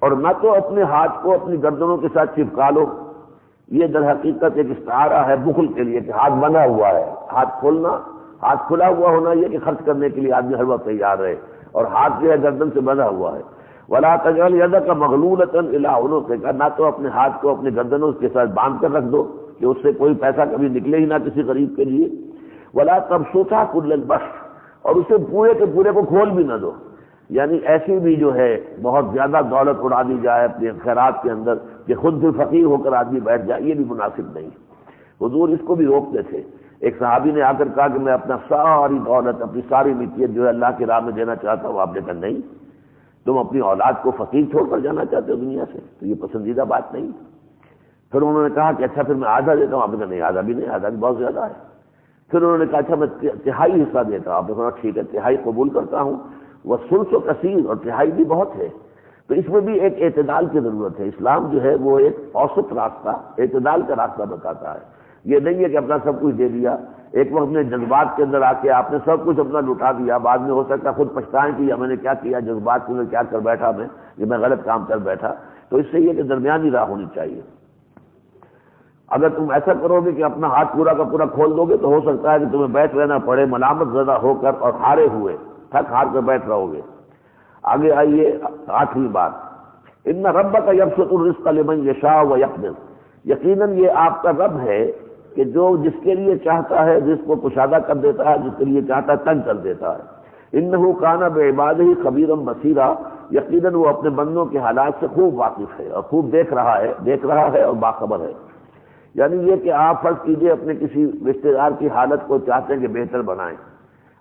S1: اور نہ تو اپنے ہاتھ کو اپنی گردنوں کے ساتھ چپکا لو، یہ در حقیقت ایک استعارہ ہے بخل کے لیے کہ ہاتھ بنا ہوا ہے، ہاتھ کھلا ہوا ہونا یہ کہ خرچ کرنے کے لیے آدمی ہر وقت تیار رہے، اور ہاتھ جو ہے گردن سے بندھا ہوا ہے۔ ولا تجعل یدک مغلولۃ الی عنقک، نہ تو اپنے ہاتھ کو اپنی گردنوں کے ساتھ باندھ کر رکھ دو کہ اس سے کوئی پیسہ کبھی نکلے ہی نہ کسی غریب کے لیے۔ ولا تبسطھا کل البسط، اور اسے پورے کے پورے کو کھول بھی نہ دو، یعنی ایسی بھی جو ہے بہت زیادہ دولت اڑا دی جائے اپنے خیرات کے اندر کہ خود بھی فقیر ہو کر آدمی بیٹھ جائے، یہ بھی مناسب نہیں۔ حضور اس کو بھی روکتے تھے۔ ایک صحابی نے آ کر کہا کہ میں اپنا ساری دولت، اپنی ساری ملکیت جو ہے اللہ کی راہ میں دینا چاہتا ہوں۔ آپ نے کہا نہیں، تم اپنی اولاد کو فقیر چھوڑ کر جانا چاہتے ہو دنیا سے، تو یہ پسندیدہ بات نہیں۔ پھر انہوں نے کہا کہ اچھا پھر میں آدھا دیتا ہوں۔ آپ نے کہا نہیں، آدھا بھی نہیں، آدھا بھی بہت زیادہ ہے۔ پھر انہوں نے کہا اچھا میں تہائی حصہ دیتا ہوں۔ آپ نے کہا ٹھیک ہے، تہائی قبول کرتا ہوں، والثلث کثیر، اور تہائی بھی بہت ہے۔ تو اس میں بھی ایک اعتدال کی ضرورت ہے۔ اسلام جو ہے وہ ایک اوسط راستہ، اعتدال کا راستہ بتاتا ہے۔ یہ نہیں ہے کہ اپنا سب کچھ دے دیا، ایک وقت میں جذبات کے اندر آ کے آپ نے سب کچھ اپنا لٹا دیا، بعد میں ہو سکتا ہے خود پچھتائیں کہ میں نے کیا کیا، جذبات کے اندر کیا کر بیٹھا میں، یہ میں غلط کام کر بیٹھا۔ تو اس سے یہ کہ درمیانی راہ ہونی چاہیے۔ اگر تم ایسا کرو گے کہ اپنا ہاتھ پورا کا پورا کھول دو گے تو ہو سکتا ہے کہ تمہیں بیٹھ رہنا پڑے ملامت زدہ ہو کر اور ہارے ہوئے، تھک ہار کر بیٹھ رہو گے۔ آگے آئیے 8ویں بات، ان ربک یبسط الرزق لمن یشاء ویقدر، یقیناً یہ آپ کا رب ہے کہ جو جس کے لیے چاہتا ہے رزق کو کشادہ کر دیتا ہے، جس کے لیے چاہتا ہے تنگ کر دیتا ہے۔ انہ کان بعبادہ خبیرا بصیرا، یقیناً وہ اپنے بندوں کے حالات سے خوب واقف ہے اور خوب دیکھ رہا ہے اور باخبر ہے۔ یعنی یہ کہ آپ فرض کیجئے اپنے کسی رشتہ دار کی حالت کو چاہتے ہیں کہ بہتر بنائیں،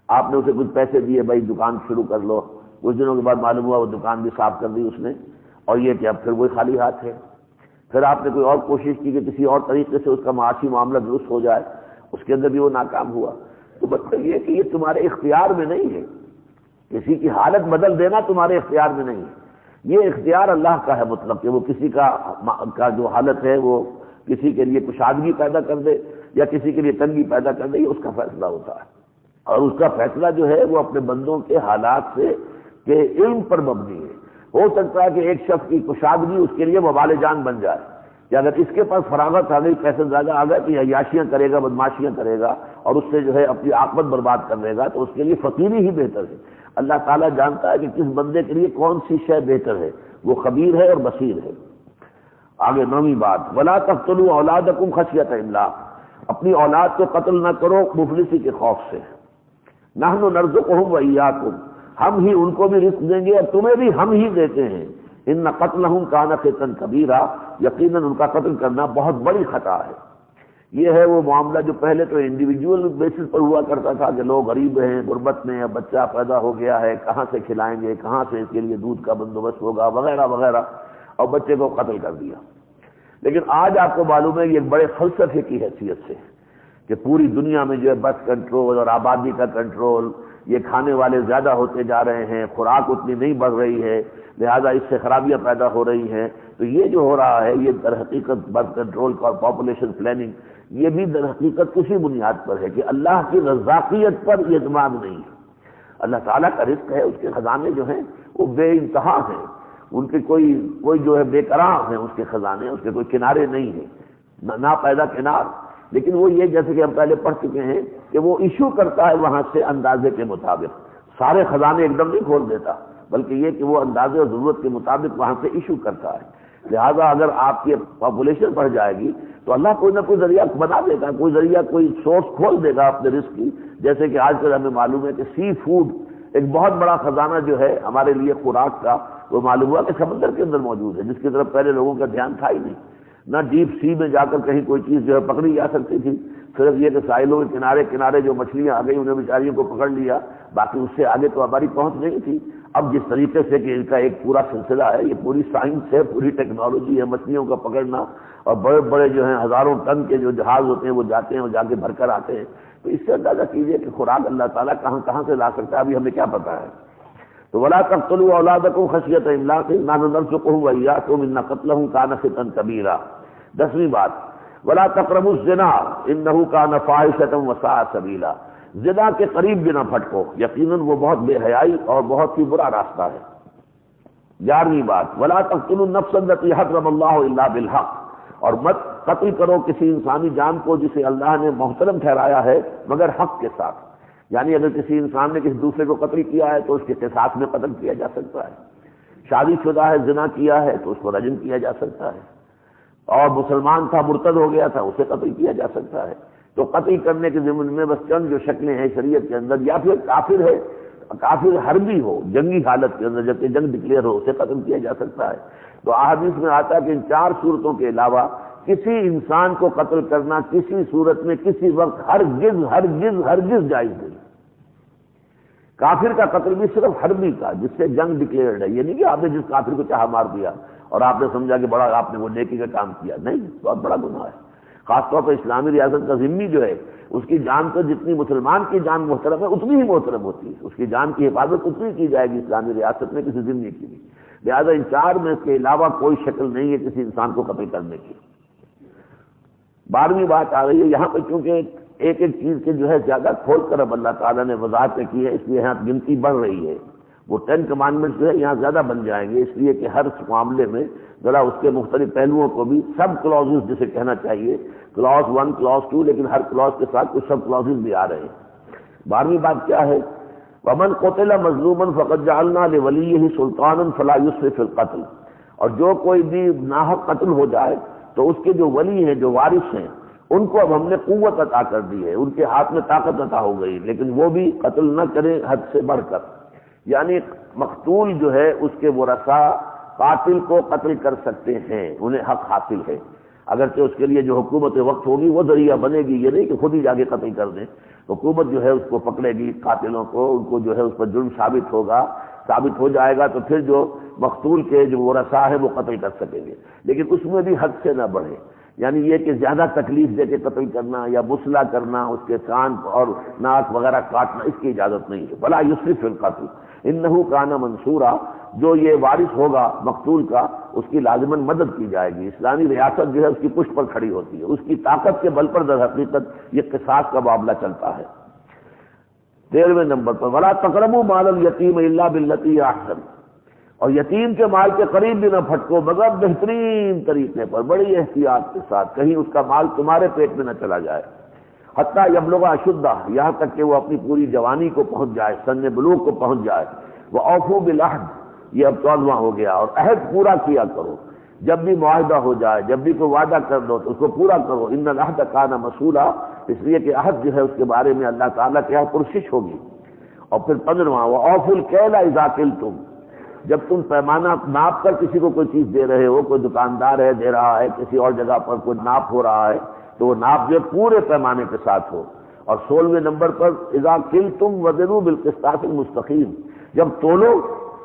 S1: آپ نے اسے کچھ پیسے دیے، بھائی دکان شروع کر لو، کچھ دنوں کے بعد معلوم ہوا وہ دکان بھی صاف کر دی اس نے، اور یہ کہ اب پھر وہی خالی ہاتھ ہے۔ پھر آپ نے کوئی اور کوشش کی کہ کسی اور طریقے سے اس کا معاشی معاملہ درست ہو جائے، اس کے اندر بھی وہ ناکام ہوا۔ تو مطلب یہ کہ یہ تمہارے اختیار میں نہیں ہے، کسی کی حالت بدل دینا تمہارے اختیار میں نہیں ہے، یہ اختیار اللہ کا ہے مطلب کہ وہ کسی کا جو حالت ہے وہ کسی کے لیے کشادگی پیدا کر دے یا کسی کے لیے تنگی پیدا کر دے، یہ اس کا فیصلہ ہوتا ہے، اور اس کا فیصلہ جو ہے وہ اپنے بندوں کے حالات سے کے علم پر مبنی ہے۔ ہو سکتا ہے کہ ایک شخص کی کشادگی اس کے لیے وبال جان بن جائے کہ اگر اس کے پاس فراغت آ گئی، پیسے زیادہ آ گئے تو عیاشیاں کرے گا، بدماشیاں کرے گا اور اس سے جو ہے اپنی عاقبت برباد کر لے گا، تو اس کے لیے فقیری ہی بہتر ہے۔ اللہ تعالیٰ جانتا ہے کہ کس بندے کے لیے کون سی شے بہتر ہے، وہ خبیر ہے اور بصیر ہے۔ آگے 9ویں بات، ولا تقتلوا اولادکم خشیۃ املاق، اپنی اولاد کو قتل نہ کرو مفلسی کے خوف سے۔ نحن نرزقهم وإياكم، ہم ہی ان کو بھی رزق دیں گے اور تمہیں بھی ہم ہی دیتے ہیں۔ ان قتلهم كان خطا كبيرا، یقیناً ان کا قتل کرنا بہت بڑی خطا ہے۔ یہ ہے وہ معاملہ جو پہلے تو انڈیویجول بیسس پر ہوا کرتا تھا کہ لوگ غریب ہیں، غربت میں، بچہ پیدا ہو گیا ہے، کہاں سے کھلائیں گے، کہاں سے اس کے لیے دودھ کا بندوبست ہوگا وغیرہ وغیرہ، اور بچے کو قتل کر دیا۔ لیکن آج آپ کو معلوم ہے یہ ایک بڑے فلسفے کی حیثیت سے کہ پوری دنیا میں جو ہے برتھ کنٹرول اور آبادی کا کنٹرول، یہ کھانے والے زیادہ ہوتے جا رہے ہیں، خوراک اتنی نہیں بڑھ رہی ہے، لہذا اس سے خرابیاں پیدا ہو رہی ہیں۔ تو یہ جو ہو رہا ہے یہ در حقیقت برتھ کنٹرول کا اور پاپولیشن پلاننگ، یہ بھی در حقیقت کسی بنیاد پر ہے کہ اللہ کی رزاقیت پر یہ اعتماد نہیں ہے۔ اللہ تعالیٰ کا رزق ہے، اس کے خزانے جو ہیں وہ بے انتہا ہیں، ان کے کوئی جو ہے بے قرار ہیں، اس کے خزانے، اس کے کوئی کنارے نہیں ہیں، نہ پیدا کنار۔ لیکن وہ یہ جیسے کہ ہم پہلے پڑھ چکے ہیں کہ وہ ایشو کرتا ہے وہاں سے اندازے کے مطابق، سارے خزانے ایک دم نہیں کھول دیتا، بلکہ یہ کہ وہ اندازے اور ضرورت کے مطابق وہاں سے ایشو کرتا ہے۔ لہذا اگر آپ کی پاپولیشن بڑھ جائے گی تو اللہ کوئی نہ کوئی ذریعہ بنا دے گا، کوئی ذریعہ، کوئی سورس کھول دے گا اپنے رزق کی۔ جیسے کہ آج کل ہمیں معلوم ہے کہ سی فوڈ ایک بہت بڑا خزانہ جو ہے ہمارے لیے خوراک کا، وہ معلوم ہوا کہ سمندر کے اندر موجود ہے، جس کی طرف پہلے لوگوں کا دھیان تھا ہی نہیں۔ نہ ڈیپ سی میں جا کر کہیں کوئی چیز جو ہے پکڑی جا سکتی تھی، صرف یہ کہ ساحلوں کے کنارے جو مچھلیاں آ گئی انہیں بیچاریوں کو پکڑ لیا، باقی اس سے آگے تو ہماری پہنچ نہیں تھی۔ اب جس طریقے سے کہ ان کا ایک پورا سلسلہ ہے، یہ پوری سائنس ہے، پوری ٹیکنالوجی ہے مچھلیوں کا پکڑنا، اور بڑے بڑے جو ہیں ہزاروں ٹن کے جو جہاز ہوتے ہیں وہ جاتے ہیں اور جا کے بھر کر آتے ہیں، تو اس سے اندازہ کیجئے کہ خوراک اللہ تعالیٰ کہاں سے لا سکتا ہے، ابھی ہمیں کیا پتا ہے۔ تو ولا تقتلوا اولادکم خشیۃ املاق نحن نرزقهم وإياكم ان قتلهم كان خطا كبيرا۔ 10ویں بات، ولا تقربوا الزنا انه كان فاحشة وساء سبيلا، زنا کے قریب بھی نہ پھٹکو، یقیناً وہ بہت بے حیائی اور بہت ہی برا راستہ ہے۔ 11ویں بات، ولا تقتلوا النفس التي حرم الله الا بالحق، اور مت قتل کرو کسی انسانی جان کو جسے اللہ نے محترم ٹھہرایا ہے مگر حق کے ساتھ۔ یعنی اگر کسی انسان نے کسی دوسرے کو قتل کیا ہے تو اس کے قصاص میں قتل کیا جا سکتا ہے، شادی شدہ ہے، زنا کیا ہے تو اس کو رجم کیا جا سکتا ہے، اور مسلمان تھا مرتد ہو گیا تھا اسے قتل کیا جا سکتا ہے۔ تو قتل کرنے کے ضمن میں بس چند جو شکلیں ہیں شریعت کے اندر، یا پھر کافر ہے، کافر حربی ہو، جنگی حالت کے اندر جبکہ جنگ ڈکلیئر ہو اسے قتل کیا جا سکتا ہے۔ تو احادیث میں آتا ہے کہ ان 4 صورتوں کے علاوہ کسی انسان کو قتل کرنا کسی صورت میں کسی وقت ہرگز ہرگز ہرگز جائز نہیں۔ کافر کا قتل بھی صرف حربی کا جس سے جنگ ڈکلیئرڈ ہے، یہ نہیں کہ آپ نے جس کافر کو چاہا مار دیا اور آپ نے سمجھا کہ بڑا آپ نے وہ نیکی کا کام کیا، نہیں، بہت بڑا گناہ ہے۔ خاص طور پر اسلامی ریاست کا ذمہ جو ہے اس کی جان تو جتنی مسلمان کی جان محترم ہے اتنی ہی محترم ہوتی ہے، اس کی جان کی حفاظت اتنی کی جائے گی اسلامی ریاست میں کسی ذمہ کی بھی۔ لہٰذا ان 4 میں کے علاوہ کوئی شکل نہیں ہے کسی انسان کو قتل کرنے کی۔ 12ویں بات آ رہی ہے یہاں پہ، چونکہ ایک چیز کے جو ہے زیادہ کھول کر اب اللہ تعالیٰ نے وضاحت کی ہے، اس لیے یہاں گنتی بڑھ رہی ہے۔ وہ 10 کمانڈمنٹ جو ہے یہاں زیادہ بن جائیں گے، اس لیے کہ ہر معاملے میں ذرا اس کے مختلف پہلوؤں کو بھی سب کلوزز جسے کہنا چاہیے، کلاس 1 کلاس 2، لیکن ہر کلاس کے ساتھ کچھ سب کلوزز بھی آ رہے ہیں۔ 12ویں بات کیا ہے، ومن قتل مظلوما فقد جعلنا لولیہ سلطانا فلا یسرف فی القتل، اور جو کوئی بھی ناحق قتل ہو جائے تو اس کے جو ولی ہیں، جو وارث ہیں، ان کو اب ہم نے قوت عطا کر دی ہے، ان کے ہاتھ میں طاقت عطا ہو گئی، لیکن وہ بھی قتل نہ کریں حد سے بڑھ کر، یعنی مقتول جو ہے اس کے ورثاء قاتل کو قتل کر سکتے ہیں، انہیں حق حاصل ہے، اگرچہ اس کے لیے جو حکومت وقت ہوگی وہ ذریعہ بنے گی، یہ نہیں کہ خود ہی جا کے قتل کر دیں، حکومت جو ہے اس کو پکڑے گی قاتلوں کو، ان کو جو ہے اس پر جرم ثابت ہو جائے گا تو پھر جو مقتول کے جو ورثاء ہیں وہ قتل کر سکیں گے، لیکن اس میں بھی حد سے نہ بڑھے، یعنی یہ کہ زیادہ تکلیف دے کے قتل کرنا یا مسلح کرنا، اس کے کان اور ناک وغیرہ کاٹنا، اس کی اجازت نہیں ہے۔ بلا یسرف فی القتل انہ کان منصورا، جو یہ وارث ہوگا مقتول کا اس کی لازماً مدد کی جائے گی، اسلامی ریاست جو ہے اس کی پشت پر کھڑی ہوتی ہے، اس کی طاقت کے بل پر در حقیقت یہ قصاص کا معاملہ چلتا ہے۔ 13ویں نمبر پر ولا تقربوا مال الیتیم الا باللتی احسن، اور یتیم کے مال کے قریب بھی نہ پھٹکو مگر بہترین طریقے پر، بڑی احتیاط کے ساتھ، کہیں اس کا مال تمہارے پیٹ میں نہ چلا جائے، حتیٰ یبلغ اشدہ، یہاں تک کہ وہ اپنی پوری جوانی کو پہنچ جائے، سن بلوغ کو پہنچ جائے، وأوفوا بالعہد، یہ اب 14واں ہو گیا، اور عہد پورا کیا کرو، جب بھی معاہدہ ہو جائے، جب بھی کوئی وعدہ کر دو تو اس کو پورا کرو، ان العہد کان مسئولا، اس لیے کہ عہد جو ہے اس کے بارے میں اللہ تعالیٰ کے یہاں پرسش ہوگی۔ اور پھر 15واں وأوفوا الکیل اذا کلتم، جب تم پیمانہ ناپ کر کسی کو کوئی چیز دے رہے ہو، کوئی دکاندار ہے دے رہا ہے، کسی اور جگہ پر کوئی ناپ ہو رہا ہے تو وہ ناپ جو پورے پیمانے کے ساتھ ہو۔ اور 16ویں نمبر پر اذا کلتم وزنوا بالقسطاس المستقیم، جب تولو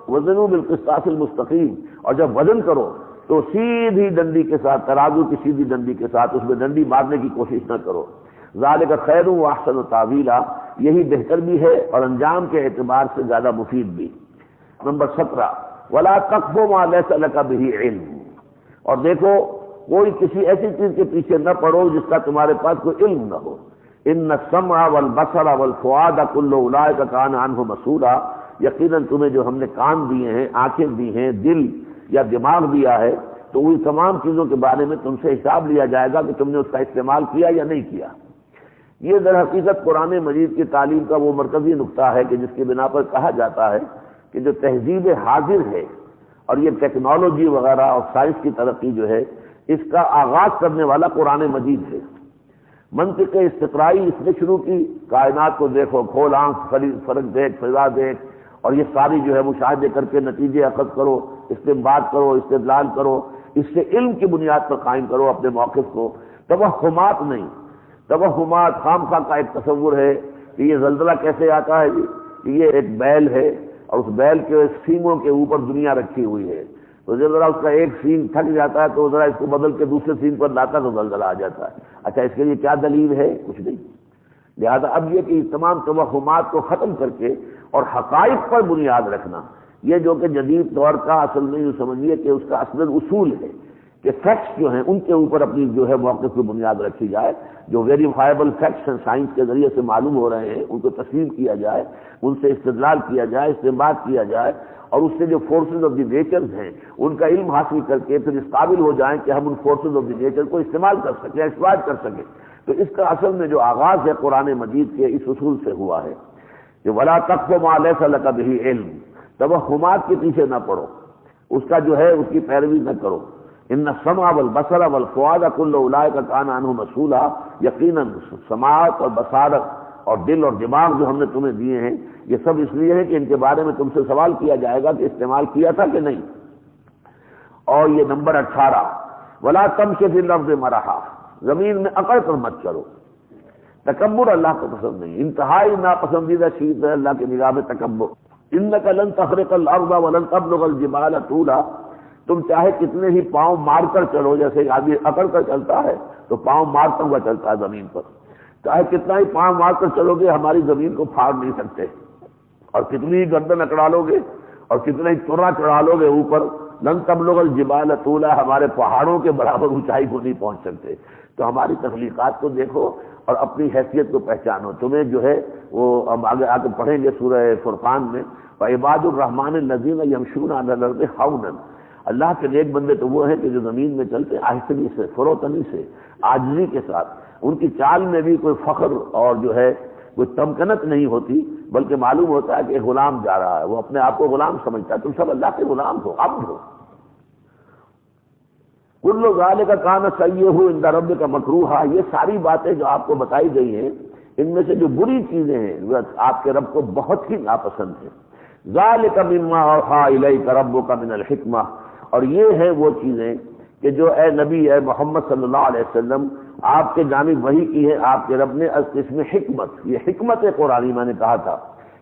S1: وزنوا بالقسطاس المستقیم، اور جب وزن کرو تو سیدھی ڈنڈی کے ساتھ، ترازو کی سیدھی ڈنڈی کے ساتھ، اس میں ڈنڈی مارنے کی کوشش نہ کرو۔ ذالک خیر واحسن تاویلا، یہی بہتر بھی ہے اور انجام کے اعتبار سے زیادہ مفید بھی۔ نمبر 17 ولا تقف ما ليس لك به علم، اور دیکھو کوئی کسی ایسی چیز کے پیچھے نہ پڑو جس کا تمہارے پاس کوئی علم نہ ہو۔ ان السمع والبصر والفؤاد كل اولئک کان عنہ مسؤولا، یقیناً تمہیں جو ہم نے کان دیے ہیں، آنکھیں دی ہیں، دل یا دماغ دیا ہے، تو ان تمام چیزوں کے بارے میں تم سے حساب لیا جائے گا کہ تم نے اس کا استعمال کیا یا نہیں کیا۔ یہ در حقیقت قرآن مجید کی تعلیم کا وہ مرکزی نقطہ ہے کہ جس کی بنا پر کہا جاتا ہے کہ جو تہذیب حاضر ہے اور یہ ٹیکنالوجی وغیرہ اور سائنس کی ترقی جو ہے، اس کا آغاز کرنے والا قرآن مجید ہے۔ منطق استقرائی اس نے شروع کی، کائنات کو دیکھو، کھول آنکھ، فرق دیکھ، فضا دیکھ، اور یہ ساری جو ہے مشاہدے کر کے نتیجے اخذ کرو، استنباط کرو، استدلال کرو، اس سے علم کی بنیاد پر قائم کرو اپنے موقف کو، توہمات نہیں۔ توہمات خام خواہ کا ایک تصور ہے کہ یہ زلزلہ کیسے آتا ہے جی، کہ یہ ایک بیل ہے اور اس بیل کے سینگوں کے اوپر دنیا رکھی ہوئی ہے، تو جب ذرا اس کا ایک سینگ تھک جاتا ہے تو ذرا اس کو بدل کے دوسرے سینگ پر لاتا تو زلزلہ آ جاتا ہے۔ اچھا اس کے لیے کیا دلیل ہے؟ کچھ نہیں۔ لہذا اب یہ کہ تمام توہمات کو ختم کر کے اور حقائق پر بنیاد رکھنا، یہ جو کہ جدید دور کا اصل میں یوں سمجھیے کہ اس کا اصل اصول ہے کہ فیکٹس جو ہیں ان کے اوپر اپنی جو ہے موقف کی بنیاد رکھی جائے، جو ویریفائبل فیکٹس ہیں سائنس کے ذریعے سے معلوم ہو رہے ہیں ان کو تسلیم کیا جائے، ان سے استدلال کیا جائے، استنباط کیا جائے، اور اس سے جو فورسز آف دی نیچرز ہیں ان کا علم حاصل کر کے پھر اس قابل ہو جائیں کہ ہم ان فورسز آف دی نیچر کو استعمال کر سکیں، ایکسپلائٹ کر سکیں۔ تو اس کا اصل میں جو آغاز ہے قرآن مجید کے اس اصول سے ہوا ہے کہ ولا تقف ما ليس لك به علم، توہمات کے پیچھے نہ پڑو، اس کا جو ہے اس کی پیروی نہ کرو۔ ان السمع والبصر والفؤاد كل اولئک کان عنہ مسؤولا، یقیناً سماعت اور بصارت اور دل اور دماغ جو ہم نے تمہیں دیے ہیں یہ سب اس لیے ہے کہ ان کے بارے میں تم سے سوال کیا جائے گا کہ استعمال کیا تھا کہ نہیں۔ اور یہ نمبر 18 ولا تمشِ فی الارض مرحا، زمین میں اکڑ کر مت چلو۔ تکبر اللہ کو پسند نہیں، انتہائی ناپسندیدہ چیز ہے اللہ کی نگاہ میں تکبر۔ انک لن تخرق الارض ولن تبلغ الجبال طولا، تم چاہے کتنے ہی پاؤں مار کر چلو، جیسے آدمی اکڑ کر چلتا ہے تو پاؤں مارتا ہوا چلتا ہے زمین پر، چاہے کتنا ہی پاؤں مار کر چلو گے ہماری زمین کو پھاڑ نہیں سکتے، اور کتنی ہی گردن اکڑا لو گے اور کتنا ہی ترا چڑھا لو گے اوپر، لن تبلغ الجبال طولا، ہمارے پہاڑوں کے برابر اونچائی کو نہیں پہنچ سکتے۔ تو ہماری تخلیقات کو دیکھو اور اپنی حیثیت کو پہچانو۔ تمہیں جو ہے وہ ہم آگے آ کے پڑھیں گے سورہ فرقان میں، وعباد الرحمن الذین یمشون علی الارض ہونا، اللہ کے نیک بندے تو وہ ہیں کہ جو زمین میں چلتے آہستگی سے، فروتنی سے، عاجزی کے ساتھ، ان کی چال میں بھی کوئی فخر اور جو ہے کوئی تمکنت نہیں ہوتی، بلکہ معلوم ہوتا ہے کہ ایک غلام جا رہا ہے، وہ اپنے آپ کو غلام سمجھتا ہے۔ تم سب اللہ کے غلام ہو، عبد ہو۔ کل ذالک کان سیئہ عند ربک مکروہا، یہ ساری باتیں جو آپ کو بتائی گئی ہیں ان میں سے جو بری چیزیں ہیں وہ آپ کے رب کو بہت ہی ناپسند ہیں۔ ذالک مما اوحی الیک ربک من الحکمہ، اور یہ ہیں وہ چیزیں کہ جو اے نبی اے محمد صلی اللہ علیہ وسلم آپ کے جانب وحی کی ہے آپ کے رب نے از قسم حکمت۔ یہ حکمت قرآنی میں نے کہا تھا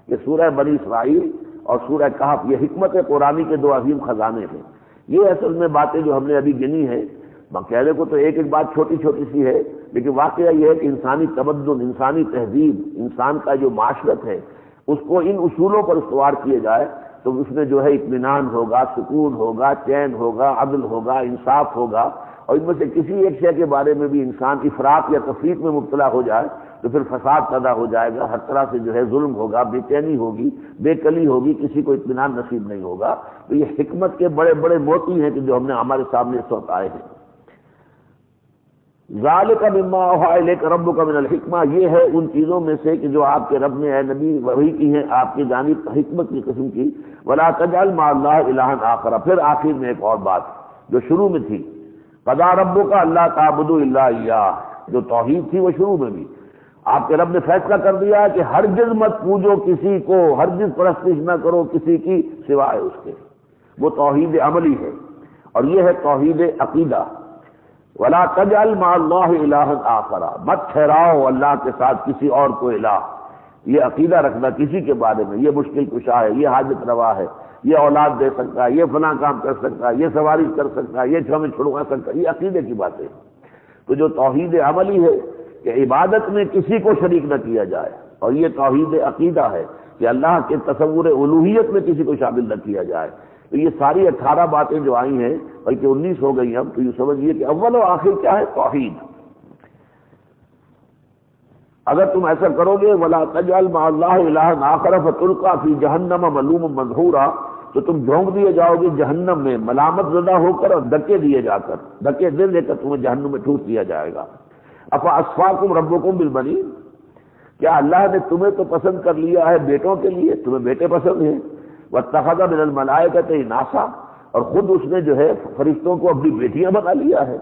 S1: کہ سورہ بنی اسرائیل اور سورہ کہف یہ حکمت قرآنی کے دو عظیم خزانے ہیں۔ یہ اصل میں باتیں جو ہم نے ابھی گنی ہیں، کہنے کو تو ایک ایک بات چھوٹی چھوٹی سی ہے، لیکن واقعہ یہ ہے کہ انسانی تمدن، انسانی تہذیب، انسان کا جو معاشرت ہے اس کو ان اصولوں پر استوار کیے جائے تو اس میں جو ہے اطمینان ہوگا، سکون ہوگا، چین ہوگا، عدل ہوگا، انصاف ہوگا، اور ان میں سے کسی ایک شے کے بارے میں بھی انسان افراط یا تفریط میں مبتلا ہو جائے تو پھر فساد پیدا ہو جائے گا، ہر طرح سے جو ہے ظلم ہوگا، بے چینی ہوگی، بے کلی ہوگی، کسی کو اطمینان نصیب نہیں ہوگا۔ تو یہ حکمت کے بڑے بڑے موتی ہیں کہ جو ہم نے ہمارے سامنے اس وقت آئے ہیں۔ ذالک مما اوحی الیک ربک من الحکمہ، یہ ہے ان چیزوں میں سے کہ جو آپ کے رب نے اے نبی وحی کی ہیں آپ کی جانب حکمت کی قسم کی۔ ولا تجعل مع اللہ الہا آخر، پھر آخر میں ایک اور بات جو شروع میں تھی، قضا ربک الا تعبدوا الا ایاہ، جو توحید تھی وہ شروع میں بھی آپ کے رب نے فیصلہ کر دیا کہ ہرگز مت پوجو کسی کو، ہرگز پرستش نہ کرو کسی کی سوائے اس کے، وہ توحید عملی ہے، اور یہ ہے توحید عقیدہ۔ ولا تجعل مع اللہ الہا آخر، مت ٹھہراؤ اللہ کے ساتھ کسی اور کو الہ، یہ عقیدہ رکھنا کسی کے بارے میں، یہ مشکل کشا ہے، یہ حاجت روا ہے، یہ اولاد دے سکتا ہے، یہ فلاں کام کر سکتا ہے، یہ سواری کر سکتا ہے، یہ ہمیں چھڑوا سکتا ہے، یہ عقیدے کی باتیں۔ تو جو توحید عملی ہے کہ عبادت میں کسی کو شریک نہ کیا جائے، اور یہ توحید عقیدہ ہے کہ اللہ کے تصور الوہیت میں کسی کو شامل نہ کیا جائے۔ تو یہ ساری 18 باتیں جو آئی ہیں بلکہ 19 ہو گئی اب، تو یہ سمجھیے کہ اول و آخر کیا ہے؟ توحید۔ اگر تم ایسا کرو گے ولا تجعل مع اللہ الہا آخر فتلقى فی جہنم ملوما مدحورا، تو تم جھونک دیے جاؤ گے جہنم میں ملامت زدہ ہو کر اور دھکے دیے جا کر، دھکے دے دے کر تمہیں جہنم میں ٹھوس دیا جائے گا۔ افاصفاکم ربکم بالبنین، کیا اللہ نے تمہیں تو پسند کر لیا ہے بیٹوں کے لیے، تمہیں بیٹے پسند ہیں؟ واتخذ من الملائکۃ اناثا، اور خود اس نے جو ہے فرشتوں کو اپنی بیٹیاں بنا لیا ہے،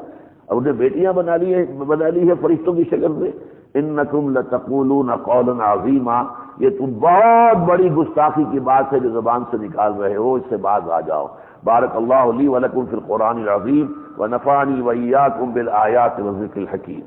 S1: اور انہیں بیٹیاں بنا لی ہے فرشتوں کی شکل میں۔ انکم لتقولون قولا عظیما، یہ تم بہت بڑی گستاخی کی بات ہے جو زبان سے نکال رہے ہو، اس سے باز آ جاؤ۔ بارک اللہ لی ولکم فی القرآن العظیم ونفعنی وإیاکم بالآیات والذکر الحکیم۔